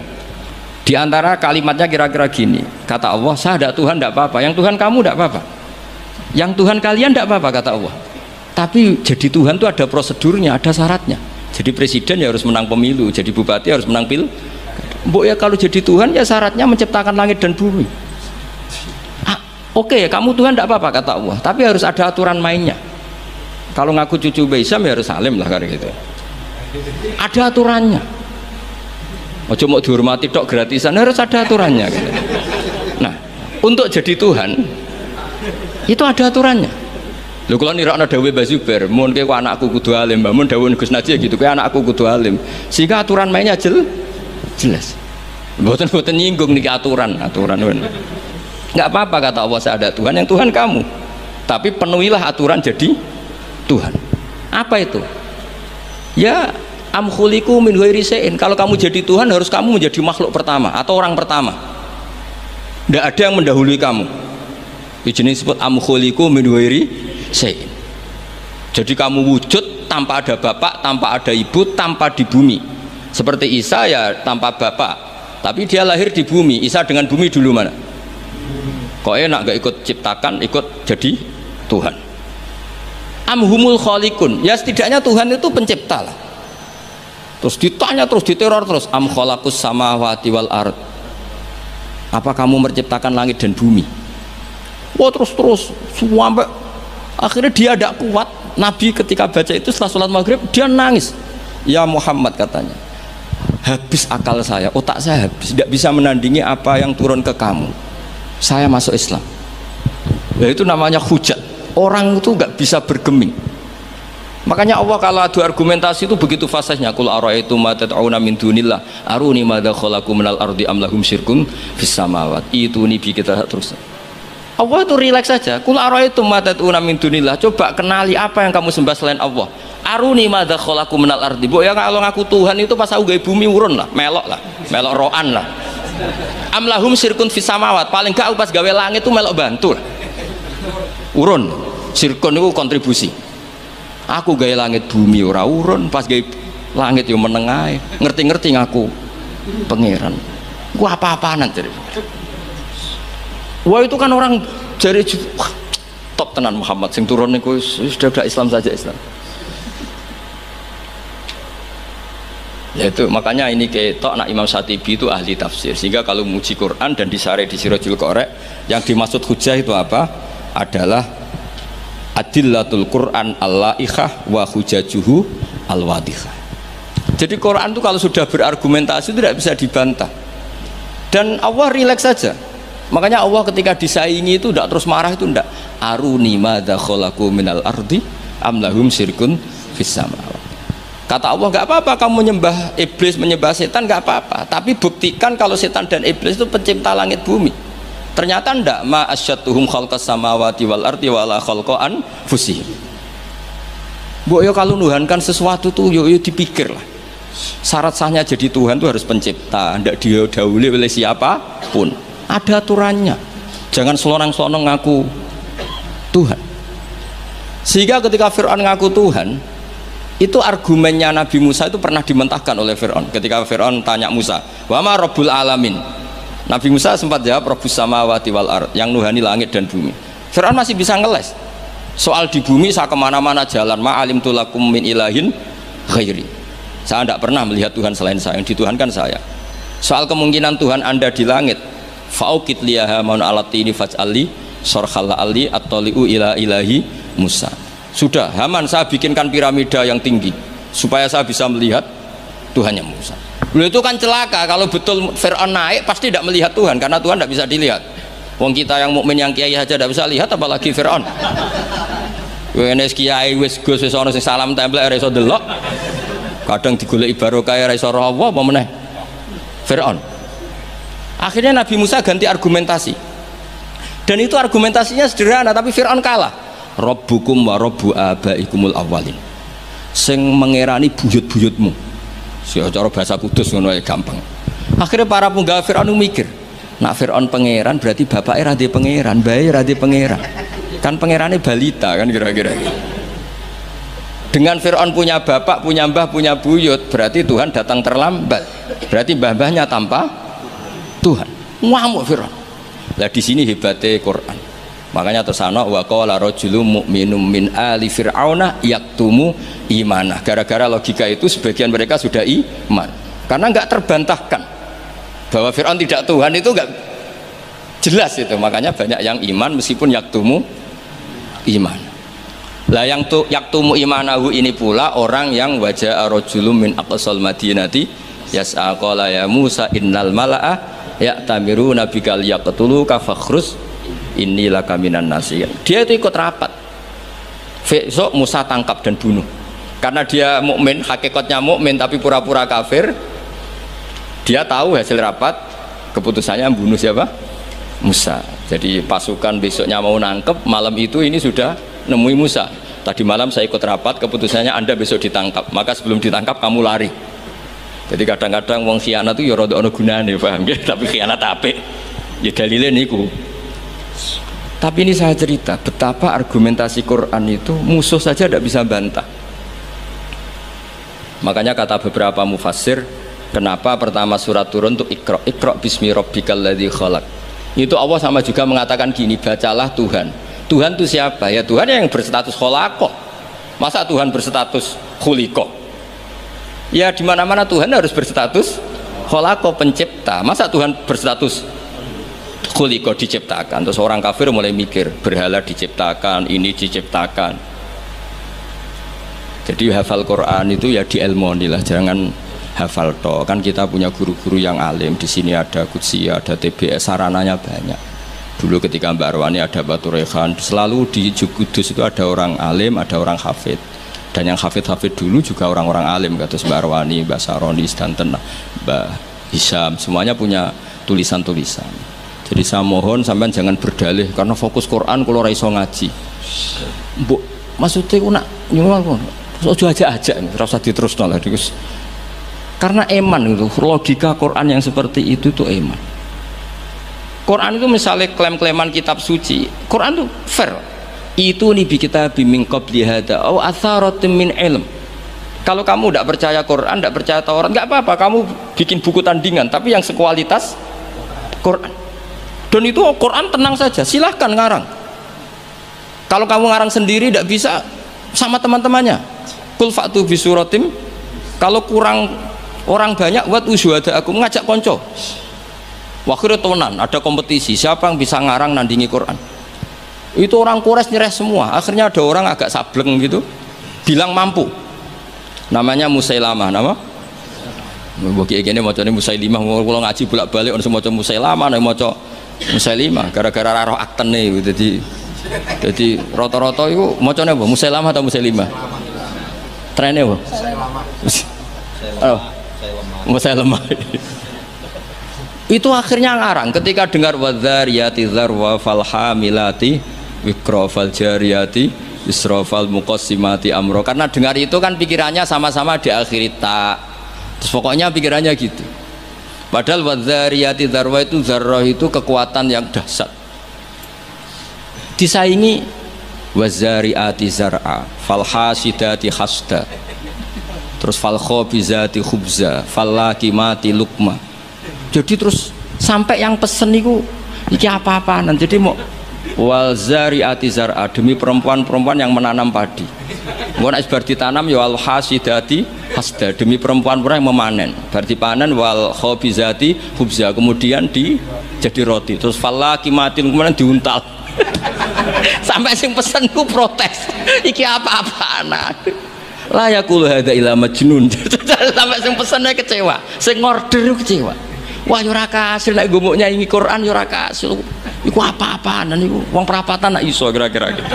di antara kalimatnya kira-kira gini, kata Allah, saya ada Tuhan tidak apa-apa, yang Tuhan kamu tidak apa-apa, yang Tuhan kalian tidak apa-apa, kata Allah. Tapi jadi Tuhan itu ada prosedurnya, ada syaratnya. Jadi presiden ya harus menang pemilu, jadi bupati harus menang pil. Mbok ya kalau jadi Tuhan ya syaratnya menciptakan langit dan bumi. Oke, kamu Tuhan tidak apa-apa, kata Allah, tapi harus ada aturan mainnya. Kalau ngaku cucu Mbah Hisham ya harus salim lah kayak gitu. Ada aturannya. Ojo mau dihormati tok gratisan, harus ada aturannya gitu. Nah, untuk jadi Tuhan itu ada aturannya. Lho kalau nirakna dawuh Mbah Zubair, mun kowe anakku kudu alim, mun dawuh Gus Najih gitu, kowe anakku kudu alim. Sehingga aturan mainnya jelas. Mboten nyinggung niki aturan. Enggak apa-apa kata Allah, saya ada Tuhan, yang Tuhan kamu. Tapi penuhilah aturan jadi Tuhan. Apa itu? Ya am khuliqu min ghairi syai'in. Kalau kamu jadi Tuhan harus kamu menjadi makhluk pertama atau orang pertama. Tidak ada yang mendahului kamu. Itu jenis disebut am khuliqu min ghairi syai'in. Jadi kamu wujud tanpa ada bapak, tanpa ada ibu, tanpa di bumi. Seperti Isa ya tanpa bapak, tapi dia lahir di bumi. Isa dengan bumi dulu mana? Kok enak gak ikut ciptakan, ikut jadi Tuhan. Amhumul khaliqun. Ya setidaknya Tuhan itu pencipta lah. Terus ditanya terus, diteror terus, am khalaqus samawati wal ard. Apa kamu menciptakan langit dan bumi? Wah terus sampai akhirnya dia tidak kuat. Nabi ketika baca itu setelah sholat maghrib dia nangis. Ya Muhammad katanya, habis akal saya, otak saya habis, tidak bisa menandingi apa yang turun ke kamu. Saya masuk Islam. Ya, itu namanya hujat. Orang itu nggak bisa bergeming. Makanya Allah kalau adu argumentasi itu begitu fasihnya. Qul ara'aytum ma tad'una min dunillah aruni madza khalaqu minal ardi am lahum syirkun fis samawat. Itu nih kita terus. Allah itu rileks saja. Qul ara'aytum ma tad'una min dunillah. Coba kenali apa yang kamu sembah selain Allah. Aruni madza khalaqu minal ardi. Mbok ya kalau ngaku Tuhan itu pas aku gawe bumi urun lah, melok roan lah. Am lahum syirkun fis samawat. Paling gak aku pas gawe langit itu melok bantu lah. Urun. Syirkun itu kontribusi. Aku gaya langit bumi ora urun, pas gaya langit yo menengai, ngerti-ngerti ngaku pangeran. Gua apa-apaan jadi. Wah itu kan orang jari top tenan Muhammad sing turun niku sudah Islam saja Islam. Ya itu makanya ini ketok nak Imam Syatibi itu ahli tafsir, sehingga kalau muji Quran dan disare di Sirajul Qorek yang dimaksud hujah itu apa? Adalah adillatul Quran al-la'ikhah wa hujajuhu al-wadihah. Jadi Quran itu kalau sudah berargumentasi tidak bisa dibantah. Dan Allah rileks saja. Makanya Allah ketika disaingi itu tidak terus marah, itu tidak. Aruni madza khalaqu minal ardi am lahum syirkun fis samawat. Kata Allah, nggak apa-apa kamu menyembah iblis, menyembah setan, nggak apa-apa. Tapi buktikan kalau setan dan iblis itu pencipta langit bumi. Ternyata ndak, ma asyatuhum khalqas samawati wal ardi wala khalqan fusihim. Mbok yo kalau nuhankan sesuatu tuh yo dipikir lah. Syarat sahnya jadi Tuhan tuh harus pencipta, ndak didahului oleh siapapun. Ada aturannya. Jangan selonang-selonang ngaku Tuhan. Sehingga ketika Fir'aun ngaku Tuhan, itu argumennya Nabi Musa itu pernah dimentahkan oleh Fir'aun. Ketika Fir'aun tanya Musa, "Wa ma rabbul alamin?" Nabi Musa sempat jawab Rabbus samawati wal ard, yang nuhani langit dan bumi. Fir'aun masih bisa ngeles. Soal di bumi saya kemana-mana jalan, ma'alim tulakum min ilahin ghairi. Saya tidak pernah melihat Tuhan selain saya, yang dituhankan saya. Soal kemungkinan Tuhan Anda di langit, fa'ukit liyaha maun alatini faj'ali sorkhalla ali at-toli'u ila ilahi Musa. Sudah, Haman saya bikinkan piramida yang tinggi supaya saya bisa melihat Tuhannya Musa. Beliau itu kan celaka kalau betul Fir'aun naik pasti tidak melihat Tuhan, karena Tuhan tidak bisa dilihat. Wong kita yang mukmin yang kiai aja tidak bisa lihat, apalagi Fir'aun. Wes kiai wis gus wis ana sing salam tempel ora iso delok. Kadang digoleki barokah ora iso roh apa meneh. Fir'aun. Akhirnya Nabi Musa ganti argumentasi. Dan itu argumentasinya sederhana tapi Fir'aun kalah. Rabbukum wa rabbu abaikumul awwalin. Sing mengerani buyut-buyutmu. Cara bahasa kudus ngono gampang. Akhirnya para punggawa Fir'aun mikir, nak Fir'aun pangeran berarti bapaknya radhi pangeran, bayi radhi pangeran. Kan pangerannya balita kan kira-kira. Dengan Fir'aun punya bapak, punya mbah, punya buyut, berarti Tuhan datang terlambat. Berarti mbah-mbahnya tanpa Tuhan. Ngamuk Fir'aun. Lah di sini hebatnya Quran. Makanya tersana wa qala rajulun mu'minun min ali fir'auna yaktumu imanah. Gara-gara logika itu sebagian mereka sudah iman. Karena enggak terbantahkan bahwa Fir'aun tidak Tuhan, itu enggak jelas itu. Makanya banyak yang iman meskipun yaktumu iman. Lah yang yaktumu imanahu ini pula orang yang wajah rajulun min aqsal madinati yas'a qala ya Musa innal mala'a ya'tamiruna bikal yaqtuluka fakhrus inilah kaminan nasiyan. Dia itu ikut rapat. Besok Musa tangkap dan bunuh. Karena dia mukmin, hakikatnya mukmin tapi pura-pura kafir. Dia tahu hasil rapat, keputusannya bunuh siapa? Musa. Jadi pasukan besoknya mau nangkep, malam itu ini sudah nemui Musa. Tadi malam saya ikut rapat, keputusannya Anda besok ditangkap. Maka sebelum ditangkap kamu lari. Jadi kadang-kadang wong khianat itu ya rada ana gunane, paham nggih? Tapi khianat apik. Ya dalile niku. Tapi ini saya cerita betapa argumentasi Quran itu musuh saja tidak bisa bantah. Makanya kata beberapa mufassir, kenapa pertama surat turun untuk Iqra bismi rabbikal ladzi khalaq. Itu Allah sama juga mengatakan gini, bacalah Tuhan. Tuhan itu siapa? Ya Tuhan yang berstatus khalaqah. Masa Tuhan berstatus khuliqah? Ya di mana-mana Tuhan harus berstatus khalaqah, pencipta. Masa Tuhan berstatus khuliqa diciptakan. Terus orang kafir mulai mikir berhala diciptakan, ini diciptakan. Jadi hafal Quran itu ya dielmoni lah, jangan hafal toh. Kan kita punya guru-guru yang alim. Di sini ada Qudsi, ada TBS, sarananya banyak. Dulu ketika Mbak Arwani ada Batu Rehan, selalu di Kudus itu ada orang alim, ada orang hafid. Dan yang hafid-hafid dulu juga orang-orang alim, kata Mbak Arwani, Mbak Saroni, Stanten, Mbak Hisham, semuanya punya tulisan-tulisan. Jadi saya mohon sampean jangan berdalih karena fokus Quran kalau ora iso ngaji. Mbok maksudnya aku nak nyuwun ojo aja-aja ora usah diterusno lah Gus. Karena eman itu logika Quran yang seperti itu tuh eman. Quran itu misalnya klaim-klaiman kitab suci, Quran itu fair. Itu nih kita bimbing qabli hada au atharatin min ilm. Kalau kamu tidak percaya Quran, tidak percaya Taurat, nggak apa-apa, kamu bikin buku tandingan tapi yang sekualitas Quran. Dan itu Quran tenang saja, silahkan ngarang. Kalau kamu ngarang sendiri tidak bisa, sama teman-temannya. Qul fa'tu bi suratim. Kalau kurang orang banyak, buat usyuhada aku ngajak konco. Wakhirnya tonan, ada kompetisi siapa yang bisa ngarang nandingi Quran. Itu orang Quraisy nyerah semua. Akhirnya ada orang agak sableng gitu bilang mampu, namanya Musailamah. Nama bagi ini macam ini Musailimah. Kalau ngaji bolak-balik orang semua Musailamah, orang macam Musailimah gara-gara roh akten nih. Jadi rata-rata itu macamnya apa? Musailamah atau Musailimah? Trennya apa? Musailamah. Itu akhirnya ngarang ketika dengar wadzariyati dzarwa falhamilati wikra faljariyati isrofal muqassimati amro, karena dengar itu kan pikirannya sama-sama diakhiri ta. Terus pokoknya pikirannya gitu. Padahal wadzariyati dzarwa itu zarrah itu kekuatan yang dahsyat. Disaingi wazariati zar'a falhasidati hasda, terus falkhobizati khubza fallakimati lukma. Jadi terus sampai yang pesen itu iki apa-apaan. Jadi mau wal zariati zar'a, demi perempuan-perempuan yang menanam padi. Ngono bar ditanam ya al hasidati hasda, demi perempuan-perempuan yang memanen. Bar dipanen wal khobizati khubza, kemudian jadi roti. Terus fallakimatin kemudian diuntal. Sampai sing pesen ku protes. Iki apa-apaan. La yaqulu hadza ila majnun. Sampai sing pesennya kecewa, sing order kecewa. Wah yo ora kasil nek gumuk nyanyi Quran yo ora kasil. Iku apa-apaan niku wong perapatan nak iso kira-kira gitu.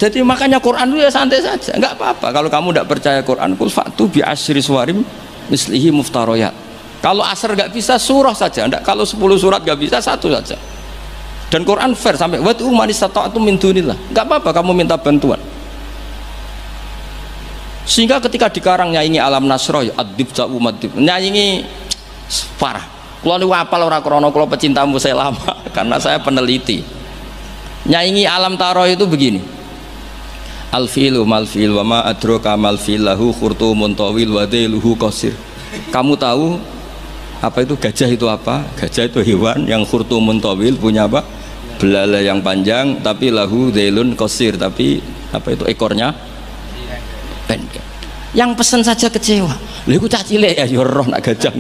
Jadi makanya Quran itu ya santai saja, enggak apa-apa. Kalau kamu tidak percaya Quran, kul fa'tu bi asyri suwarim mislihi muftariyat. Kalau asar enggak bisa surah saja, enggak. Kalau 10 surat enggak bisa, satu saja. Dan Quran fair sampai wa tu man istata'tu min dunillah. Enggak apa-apa kamu minta bantuan. Sehingga ketika dikarang nyanyi alam nasroh adib ja'u madib, nyanyi parah. Kalau ini wapal orang krono, kalau pecinta saya lama karena saya peneliti. Nyanyi alam taroh itu begini. Alfilu malfil wa ma adroka malfil lahu khurtumun tawil wa dailuhu qasir. Kamu tahu apa itu gajah itu apa? Gajah itu hewan yang khurtumun tawil, punya apa? Belalai yang panjang, tapi lahu dailun qasir, tapi apa itu ekornya pendek. Yang pesen saja kecewa. Lha iku cah cilik ya roh nak gajah.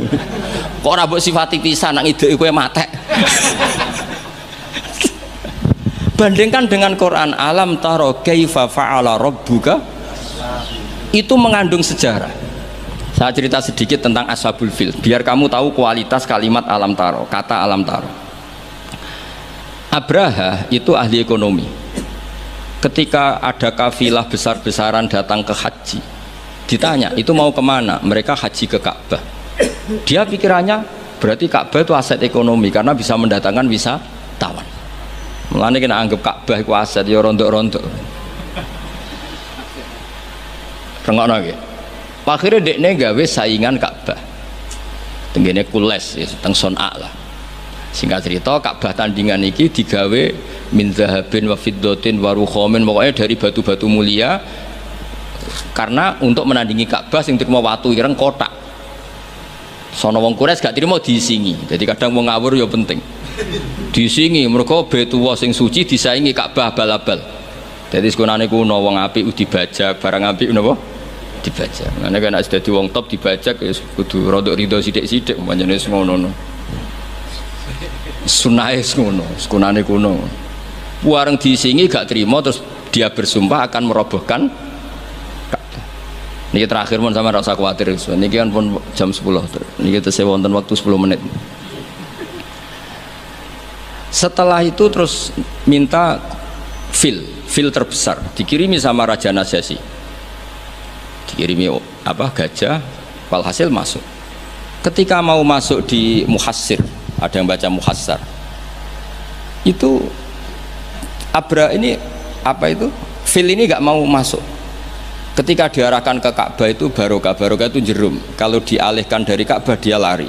Kok ora mbok sifati pisan nak ngideki kowe matek. Bandingkan dengan Quran, alam taro kaifa fa'ala rabbuka, itu mengandung sejarah. Saya cerita sedikit tentang Ashabul Fil biar kamu tahu kualitas kalimat alam taro, kata alam taro. Abraha itu ahli ekonomi. Ketika ada kafilah besar-besaran datang ke haji, ditanya itu mau kemana? Mereka haji ke Ka'bah. Dia pikirannya berarti Ka'bah itu aset ekonomi karena bisa mendatangkan wisatawan. Mulane kena anggap Ka'bah itu aset ya rontok-rontok. Rengokno nggih. Akhire dekne gawe saingan Ka'bah. Tenggene Kules ya teng Son'a lah. Singkat cerita Ka'bah tandingan iki digawe min zahabin wa fiddatin wa rukhamin, pokoknya dari batu-batu mulia, karena untuk menandingi Ka'bah sing terima watu ireng kotak. Sono wong Quraisy gak terima diisingi. Jadi kadang wong ngawur ya penting. Diisingi mergo Baitullah sing suci disaingi Ka'bah abal-abal. Jadi sekonane kuno wong apik dibajak, barang apik napa? dibajak. Karena kan sudah di wong top dibajak ya kudu rodok ridho sidik-sidik pancene wis ngono. Sunahe ngono, sunane kuno. Wareng disingi gak terima terus dia bersumpah akan merobohkan Ka'bah. Niki terakhir mon sama rasa khawatir. Niki kan pun jam 10. Niki tesih wonten waktu 10 menit. Setelah itu terus minta fil terbesar dikirimi sama Raja Najasyi. Dikirimi gajah, walhasil masuk. Ketika mau masuk di Muhassir, ada yang baca Muhassar, itu Abra ini fil ini nggak mau masuk. Ketika diarahkan ke Ka'bah itu barokah itu jerum. Kalau dialihkan dari Ka'bah dia lari.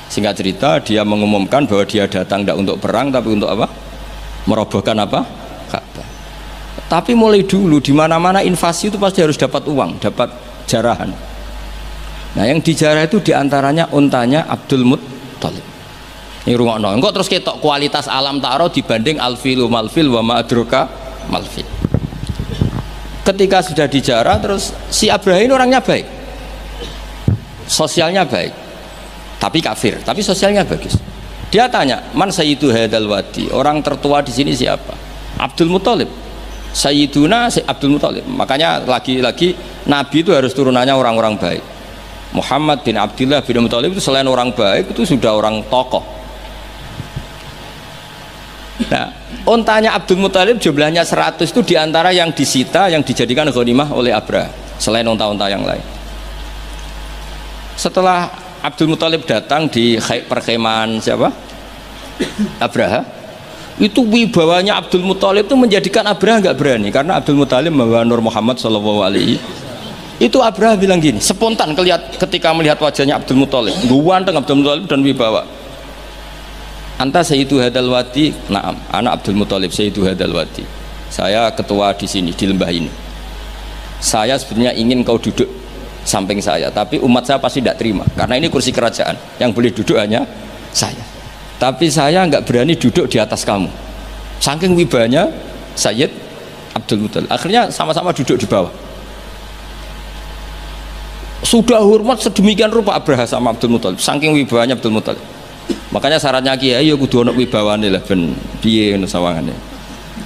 Singkat cerita dia mengumumkan bahwa dia datang tidak untuk perang tapi untuk apa? Merobohkan apa? Ka'bah. Tapi mulai dulu di mana-mana invasi itu pasti harus dapat uang, dapat jarahan. Nah yang dijarah itu diantaranya untanya Abdul Muttalib. Ini rungokno. Engko terus ketok kualitas alam ta'ara dibanding alfilu malfil wa ma'adroka malfil. Ketika sudah dijarah terus si Abraham ini orangnya baik. Sosialnya baik. Tapi kafir, tapi sosialnya bagus. Dia tanya, "Man sayyidu hadzal wadi?" Orang tertua di sini siapa? Abdul Muttalib. Sayyiduna Abdul Muttalib. Makanya lagi-lagi Nabi itu harus turunannya orang-orang baik. Muhammad bin Abdullah bin Muttalib itu selain orang baik itu sudah orang tokoh. Nah, ontanya Abdul Muttalib jumlahnya 100 itu diantara yang disita, yang dijadikan ghanimah oleh Abraha selain onta-onta yang lain. Setelah Abdul Muttalib datang di perkemahan siapa? Abraha. Itu wibawanya Abdul Muttalib itu menjadikan Abraha nggak berani karena Abdul Muttalib membawa Nur Muhammad SAW. Itu Abraha bilang gini, spontan ketika melihat wajahnya Abdul Muttalib, ganteng Abdul Muttalib dan wibawa. Anta sayyidu hadzal wadi, na'am, anak Abdul Muttalib sayyidu hadzal wadi. Saya ketua di sini di lembah ini. Saya sebenarnya ingin kau duduk samping saya, tapi umat saya pasti tidak terima karena ini kursi kerajaan, yang boleh duduk hanya saya. Tapi saya nggak berani duduk di atas kamu. Saking wibanya Sayyid Abdul Muttalib. Akhirnya sama-sama duduk di bawah. Sudah hormat sedemikian rupa Abraha sama Abdul Muttalib, saking wibawanya Abdul Muttalib. Makanya syaratnya kiai ya kudu ana wibawane lah ben piye ngono sawangane.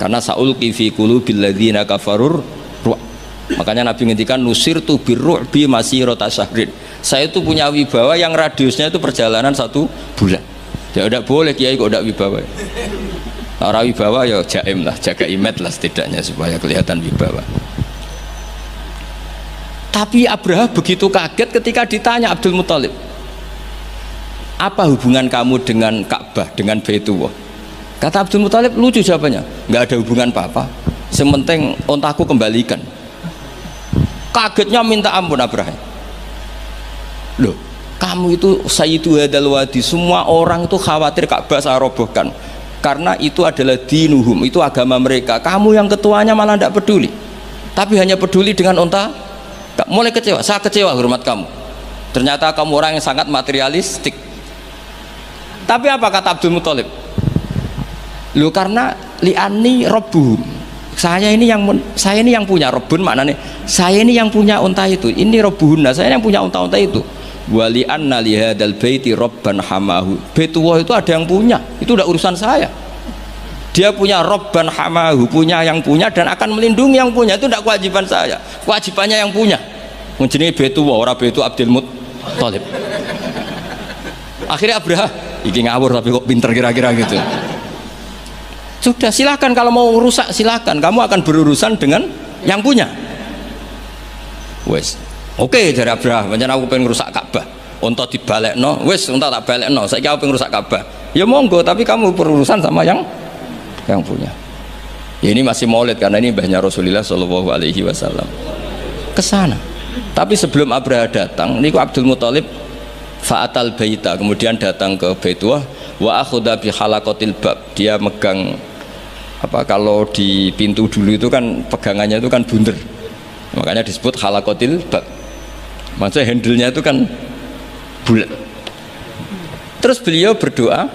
Karena saulqi fi qulubil ladzina kafarur ru'b. Makanya Nabi ngendikan nusirtu birru'bi masirata syahrin. Saya itu punya wibawa yang radiusnya itu perjalanan 1 bulan. Ya tidak boleh kiai kok tidak wibawa. Orang wibawa ya jaim lah, jaga image lah setidaknya supaya kelihatan wibawa. Tapi Abraha begitu kaget ketika ditanya Abdul Muttalib, apa hubungan kamu dengan Ka'bah, dengan Baitullah? Kata Abdul Muttalib, lucu jawabannya, nggak ada hubungan apa-apa, sementing ontaku kembalikan. Kagetnya minta ampun Abraha. Loh, kamu itu sayyidu hadzal wadi, semua orang itu khawatir Ka'bah saya robohkan karena itu adalah dinuhum, itu agama mereka. Kamu yang ketuanya malah tidak peduli, tapi hanya peduli dengan onta. Mulai kecewa, saya kecewa hormat kamu. Ternyata kamu orang yang sangat materialistik. Tapi apa kata Abdul Muttalib? Loh, karena li'ani robbuhum, saya ini yang punya robun, maknanya saya ini yang punya unta itu, ini robbuhunna, saya yang punya unta-unta itu. Wali anna lihadal baiti robban hamahu, Baitullah itu ada yang punya, itu udah urusan saya. Dia punya robban hamahu, punya yang punya dan akan melindungi yang punya, itu tidak kewajiban saya, kewajibannya yang punya. Menjadi Baitullah, orang Baitu Abdul Muttalib. Akhirnya Abraha, iki ngawur tapi kok pinter kira-kira gitu. Sudah, silakan kalau mau rusak silakan, kamu akan berurusan dengan yang punya. Wes, oke dari Abraha, pancen aku pengen rusak Ka'bah. Unta dibalekno, wes unta tak balekno. Saiki aku pengen rusak Ka'bah. Ya monggo, tapi kamu berurusan sama yang punya. Ya ini masih Maulid karena ini mbahnya Rasulullah Shallallahu Alaihi Wasallam. Kesana. Tapi sebelum Abraha datang, niku Abdul Muttalib fa'atal baita, kemudian datang ke Baitullah wa akhudha bi halaqatil bab. Dia megang kalau di pintu dulu itu kan pegangannya itu kan bunder, makanya disebut halaqatil bab, maksudnya handle-nya itu kan bulat. Terus beliau berdoa,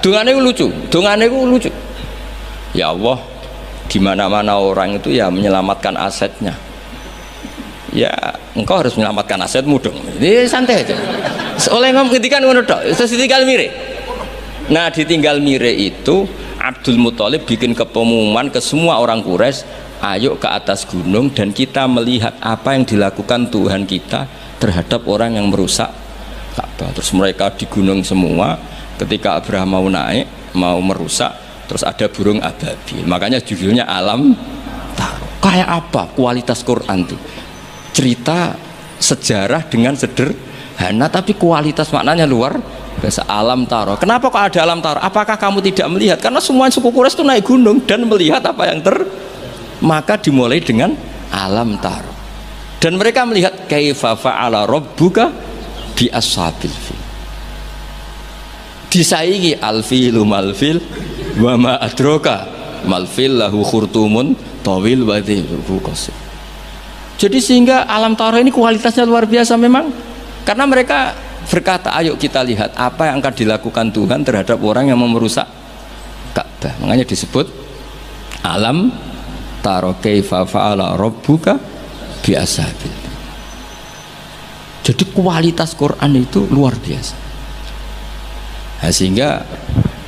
dongane lucu, ya Allah, Di mana-mana orang itu ya menyelamatkan asetnya. Ya engkau harus menyelamatkan asetmu dong. Ini santai aja. Oleh ngomong ketika ngono tok, ditinggal mire. Nah ditinggal mire itu Abdul Muthalib bikin pengumuman ke semua orang Quraisy, ayo ke atas gunung dan kita melihat apa yang dilakukan Tuhan kita terhadap orang yang merusak Ka'bah. Terus mereka di gunung semua. Ketika Abraham mau naik, mau merusak, terus ada burung ababil. Makanya judulnya Alam Taro. Kayak apa kualitas Quran itu? Cerita sejarah dengan sederhana tapi kualitas maknanya luar biasa. Alam Taro. Kenapa kok ada Alam Taro? Apakah kamu tidak melihat? Karena semua suku Quraisy itu naik gunung dan melihat apa yang maka dimulai dengan Alam Taro. Dan mereka melihat kaifa fa'ala rabbuka bi ashabil fil. Disaingi alfilu malfil wa ma adraka malfil lahu khurtumun tawil wa dhibhu qasir. Jadi sehingga Alam Taro ini kualitasnya luar biasa memang, karena mereka berkata ayo kita lihat apa yang akan dilakukan Tuhan terhadap orang yang merusak Ka'bah. Makanya disebut Alam Taro kaifa fa'ala rabbuka bi ashabil. Jadi kualitas Quran itu luar biasa. Nah, sehingga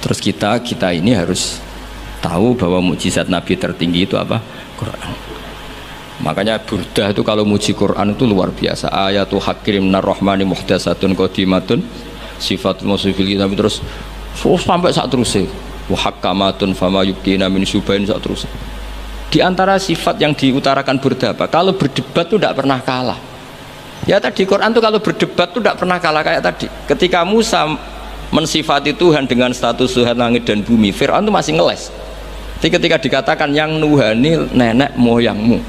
terus kita ini harus tahu bahwa mukjizat Nabi tertinggi itu apa? Quran. Makanya Burdah itu kalau muji Quran itu luar biasa. Ayatul hakim minar rahmani muhdatsatun qadimatun sifatul mausufil kitab, terus sampai saat terusnya wa hakamatun fama yubqina min subain saat terus. Di antara sifat yang diutarakan Burdah apa? Kalau berdebat itu tidak pernah kalah. Ya tadi Quran itu kalau berdebat itu tidak pernah kalah. Kayak tadi ketika Musa mensifati Tuhan dengan status Tuhan langit dan bumi, Fir'aun itu masih ngeles. Jadi ketika dikatakan yang nuhani nenek moyangmu,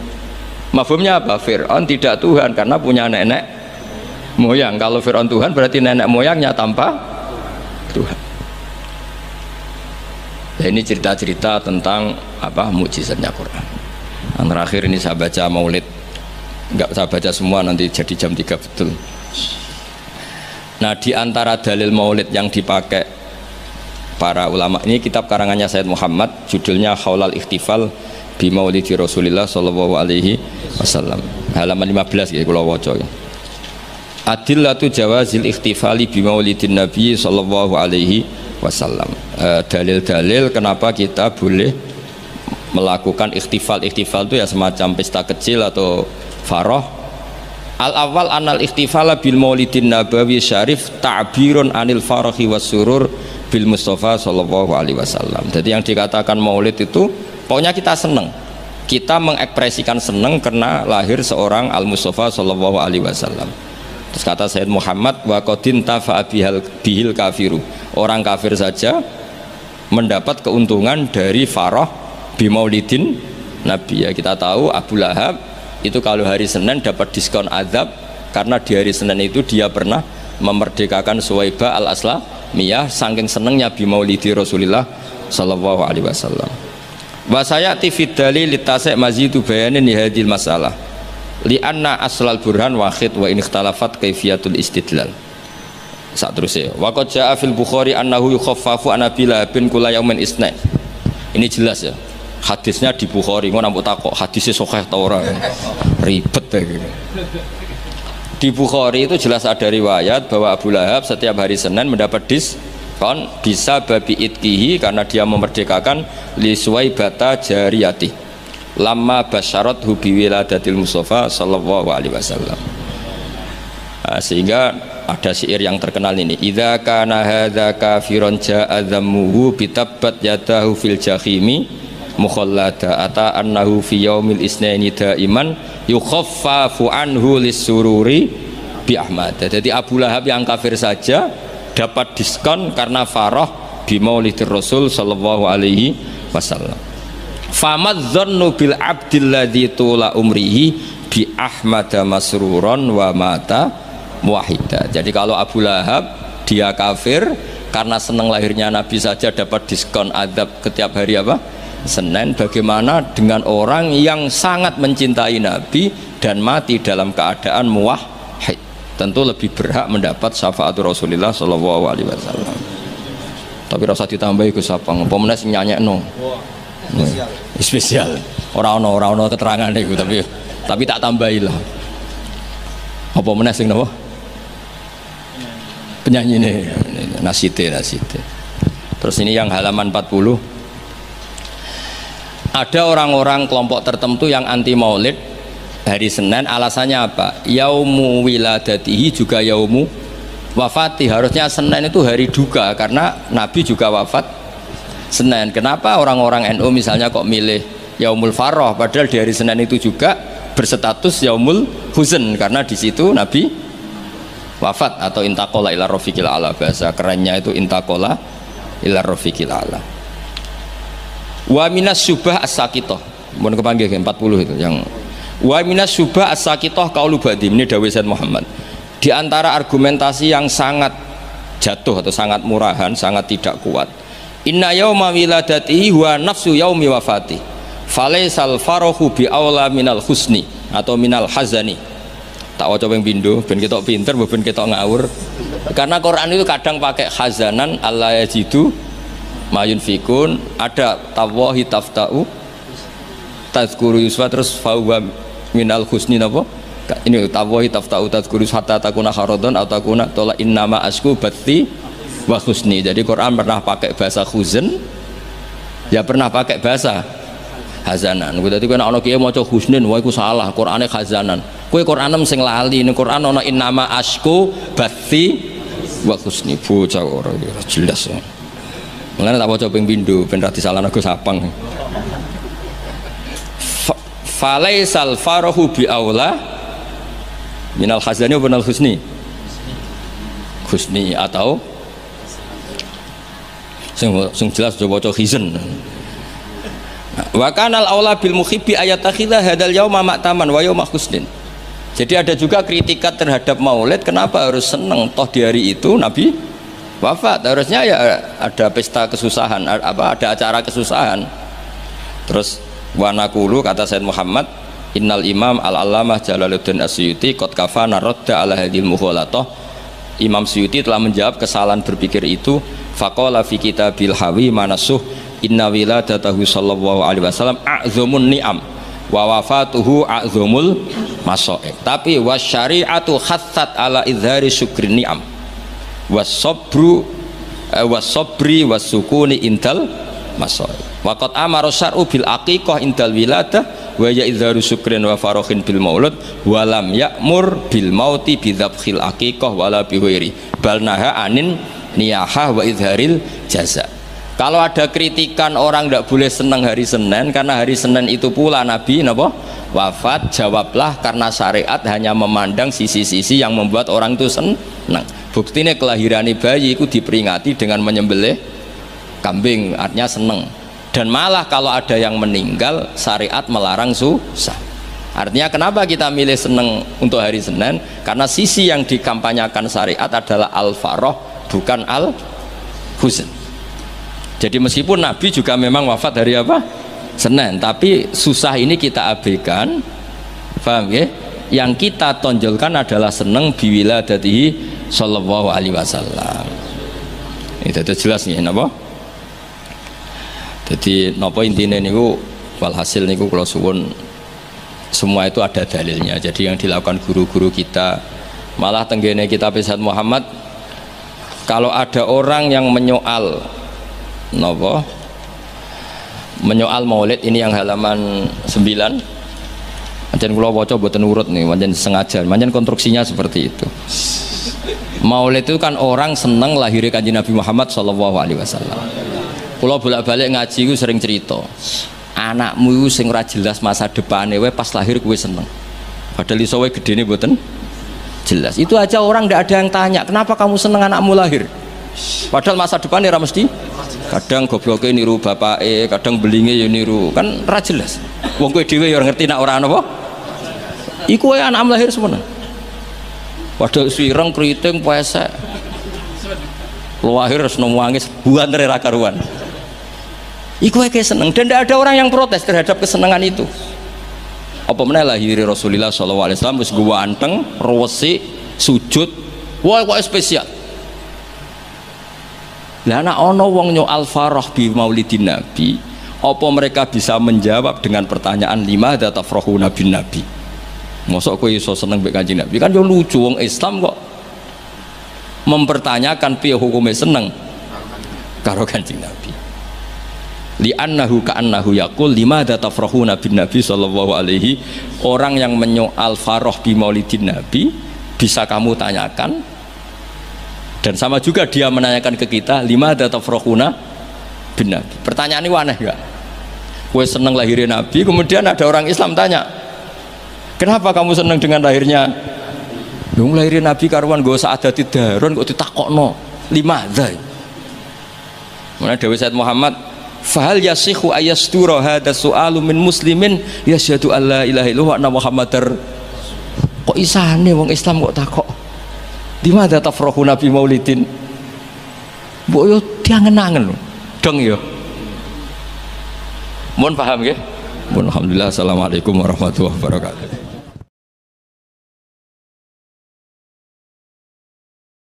mafhumnya apa? Fir'aun tidak Tuhan karena punya nenek moyang. Kalau Fir'aun Tuhan berarti nenek moyangnya tanpa Tuhan. Ya, ini cerita-cerita tentang apa mukjizatnya Quran. Yang terakhir ini saya baca maulid, nggak saya baca semua nanti jadi jam 3 betul. Nah di antara dalil maulid yang dipakai para ulama ini kitab karangannya Sayyid Muhammad, judulnya Khaulal Ikhtifal bi Maulidi Rasulillah sallallahu alaihi wasallam, halaman 15 ya kula waca. Adillatu jawazil ikhtifali bi Maulidin Nabi sallallahu alaihi wasallam. Dalil-dalil kenapa kita boleh melakukan ikhtifal. Ikhtifal itu ya semacam pesta kecil atau farah. Al-awwal anal ikhtifala bil maulidin nabawi syarif ta'birun anil farahi was surur bil Mustafa sallallahu alaihi wasallam. Jadi yang dikatakan maulid itu pokoknya kita seneng, kita mengekspresikan seneng karena lahir seorang al-Mustafa sallallahu alaihi wasallam. Terus kata Sayyid Muhammad wa qadin tafa'a bihil kafiru, orang kafir saja mendapat keuntungan dari farah bi maulidin Nabi. Ya kita tahu Abu Lahab itu kalau hari Senin dapat diskon azab karena di hari Senin itu dia pernah memerdekakan Suwaibah al-Aslamiyah saking senengnya bi maulidi Rasulillah sallallahu alaihi wasallam. Wa sayati fid dalil litasai mazidu bayanin hadil masalah li anna aslal burhan wahid wa in ikhtalafat kaifiyatul istidlal. Saat terusnya wa qad jaa fil Bukhari annahu yukhaffafu an Abila bin kula yaumin isna. Ini jelas ya. Hadisnya di Bukhari, ngono mbok takok hadisnya sahih ta ora? Ribet ya gitu. Di Bukhari itu jelas ada riwayat bahwa Abu Lahab setiap hari Senin mendapat diskon bisa babi itkihi karena dia memerdekakan li Suwaibata jariyati lama basyarat hubi wiladatil Mustafa sallallahu alaihi wasallam. Sehingga ada syair yang terkenal ini, idza kana hadza kafiron ja'a dhammuhu bitabbat yadahu fil jahimi mukhallada ata annahu fi yaumil isnaini daiman yukhaffafu anhu lisururi bi Ahmad. Jadi Abu Lahab yang kafir saja dapat diskon karena farah bi Maulidir Rasul sallallahu alaihi wasallam. Famadzannu bil abdil ladzi tula umrihi bi Ahmad masruron wa mata muwahhida. Jadi kalau Abu Lahab dia kafir karena senang lahirnya Nabi saja dapat diskon azab setiap hari apa? Senin. Bagaimana dengan orang yang sangat mencintai Nabi dan mati dalam keadaan muwahhid? Tentu lebih berhak mendapat syafaat Rasulullah sallallahu alaihi wasallam. Tapi rasa ditambahi Gus apa? Apa meneh sing nyanyekno. Spesial. Ora ono keterangan iku tapi tak tambahi lah. Apa meneh sing napa? Penyanyi ini nasite. Terus ini yang halaman 40. Ada orang-orang kelompok tertentu yang anti maulid hari Senin, alasannya apa? Yaumu wiladatihi juga yaumu wafati. Harusnya Senin itu hari duka karena Nabi juga wafat Senin. Kenapa orang-orang NU misalnya kok milih yaumul farroh padahal di hari Senin itu juga berstatus yaumul huzn karena di situ Nabi wafat atau intakola ila rofiqil ala, bahasa kerennya itu intakola ila rofiqil ala. Wa minas syubah as-sakitoh, mohon kepanggil 40 itu yang wa minas syubah as-sakitoh qaulu ba'di, ini dawuh Said Muhammad. Di antara argumentasi yang sangat jatuh atau sangat murahan, sangat tidak kuat, inna yauma wiladatihi wa nafsu yaumi wafati falaisal farahu bi aula minal husni atau minal hazani. Tak waca ping pindho ben ketok pinter ben ketok ngawur, karena Quran itu kadang pakai hazanan alla yajidu mayun fikun, ada tawahi taftau tazkuru yuswa, terus fawa minal husni napa ini tawahi taftau tazkuru hatta takuna kharadon atau takuna tola innama asku batti wa husni. Jadi Quran pernah pakai bahasa huzn ya pernah pakai bahasa hazanan. Dadi kowe nek ana kiye maca husnin wae iku salah, Qurane hazanan. Kowe Quranem sing lali, ning Quran ana innama asku batti wa husni. Bocah ora jelas. Mulane tak waca ping pindho ben ra disalahno Gus Sapang. Falaisal farahu bi aula minal hazani wa minal husni. Husni atau sing jelas coba waca hizn. Wa kanal aula bil muhibbi ayatakhidha hadal yauma ma'taman wa yauma husnin. Jadi ada juga kritikat terhadap maulid, kenapa harus seneng toh di hari itu Nabi wafat, harusnya ya ada pesta kesusahan, ada acara kesusahan. Terus wanakulu kata Said Muhammad, innal imam al-allamah Jalaluddin Asyuti qad kafana radda ala hadil mughalatah. Imam Suyuti telah menjawab kesalahan berpikir itu. Faqala fi kitabil hawi manasuh inna wiladatahu sallallahu alaihi wasallam a'zamun ni'am wa wafatuhu a'zamul masaib. Tapi wasyari'atu khassat ala izhari syukri ni'am wasabru wasabri wasukuni intal masaib. Waqad amara syar'u bil aqiqah indal wiladah wa ya izharu syukrin wa farahin bil maulud wa lam ya'mur bil mauti bi dzabhil aqiqah wala bi ghairi bal naha anin niyahah wa izharil jaza. Kalau ada kritikan orang tidak boleh senang hari Senin karena hari Senin itu pula Nabi napa wafat, jawablah karena syariat hanya memandang sisi-sisi yang membuat orang itu senang. Buktinya kelahiran bayi itu diperingati dengan menyembelih kambing, artinya senang. Dan malah kalau ada yang meninggal syariat melarang susah. Artinya kenapa kita milih senang untuk hari Senin? Karena sisi yang dikampanyakan syariat adalah al-farah bukan al-huzn. Jadi meskipun Nabi juga memang wafat hari apa? Senin, tapi susah ini kita abaikan. Paham ya? Yang kita tonjolkan adalah seneng biwiladatihi sallallahu alaihi wasallam. Itu jelas nih napa? Jadi napa intine niku walhasil niku kula suwun semua itu ada dalilnya. Jadi yang dilakukan guru-guru kita, malah tenggene kitab Said Muhammad, kalau ada orang yang menyoal nopo menyoal maulid, ini yang halaman 9 pancen kula waca mboten urut nih, pancen sengaja, pancen konstruksinya seperti itu. Maulid itu kan orang seneng lahirnya Kanjeng Nabi Muhammad sallallahu alaihi wasallam. Kula bolak-balik ngaji ku sering cerita, anakmu itu sing ora jelas masa depane wae pas lahir kowe seneng, padahal iso wae gedene mboten jelas. Itu aja orang tidak ada yang tanya kenapa kamu seneng anakmu lahir, padahal masa depannya ora mesti. Kadang gobloknya niru bapake, kadang belinge ya niru, kan ra jelas. Wong kowe dhewe ya ngerti nak ora apa. Iku wae anakmu lahir semana. Padahal swireng kriting pesek. Lahir wis nangis buantere ra karuan. Iku wae seneng dan tidak ada orang yang protes terhadap kesenangan itu. Apa meneh lahir Rasulullah sallallahu alaihi wasallam wis ganteng, resik, sujud. Wah kok spesial. Lah ana wong nyoal farah bi maulidin Nabi, Apa mereka bisa menjawab dengan pertanyaan lima tafrahuna bin nabi? Mosok kowe iso seneng mbek Kanjeng Nabi? Kan yo lucu, wong Islam kok mempertanyakan piye hukume seneng karo Kanjeng Nabi. Li'annahu ka'annahu yaqul limadza tafrahuna bin nabi sallallahu alaihi, orang yang menyoal farah bi maulidin nabi bisa kamu tanyakan, dan sama juga dia menanyakan ke kita limadza tafrahuna bin nabi. Pertanyaan ini aneh enggak? Kowe seneng lahirnya nabi, kemudian ada orang Islam tanya, kenapa kamu seneng dengan lahirnya? Dong lahirnya nabi karuan go saadati darun kok ditakokno limadza. Mana Dewi Said Muhammad, fahal yasihu ayastura hadza su'alu min muslimin yasyhadu alla ilaha illallah wa anna muhammadar. Kok isane wong Islam kok takok di mana tafrahuna bi maulidin? Mbok yo diangen-angen dong yo. Mohon paham nggih? Mohon alhamdulillah. Assalamualaikum warahmatullahi wabarakatuh.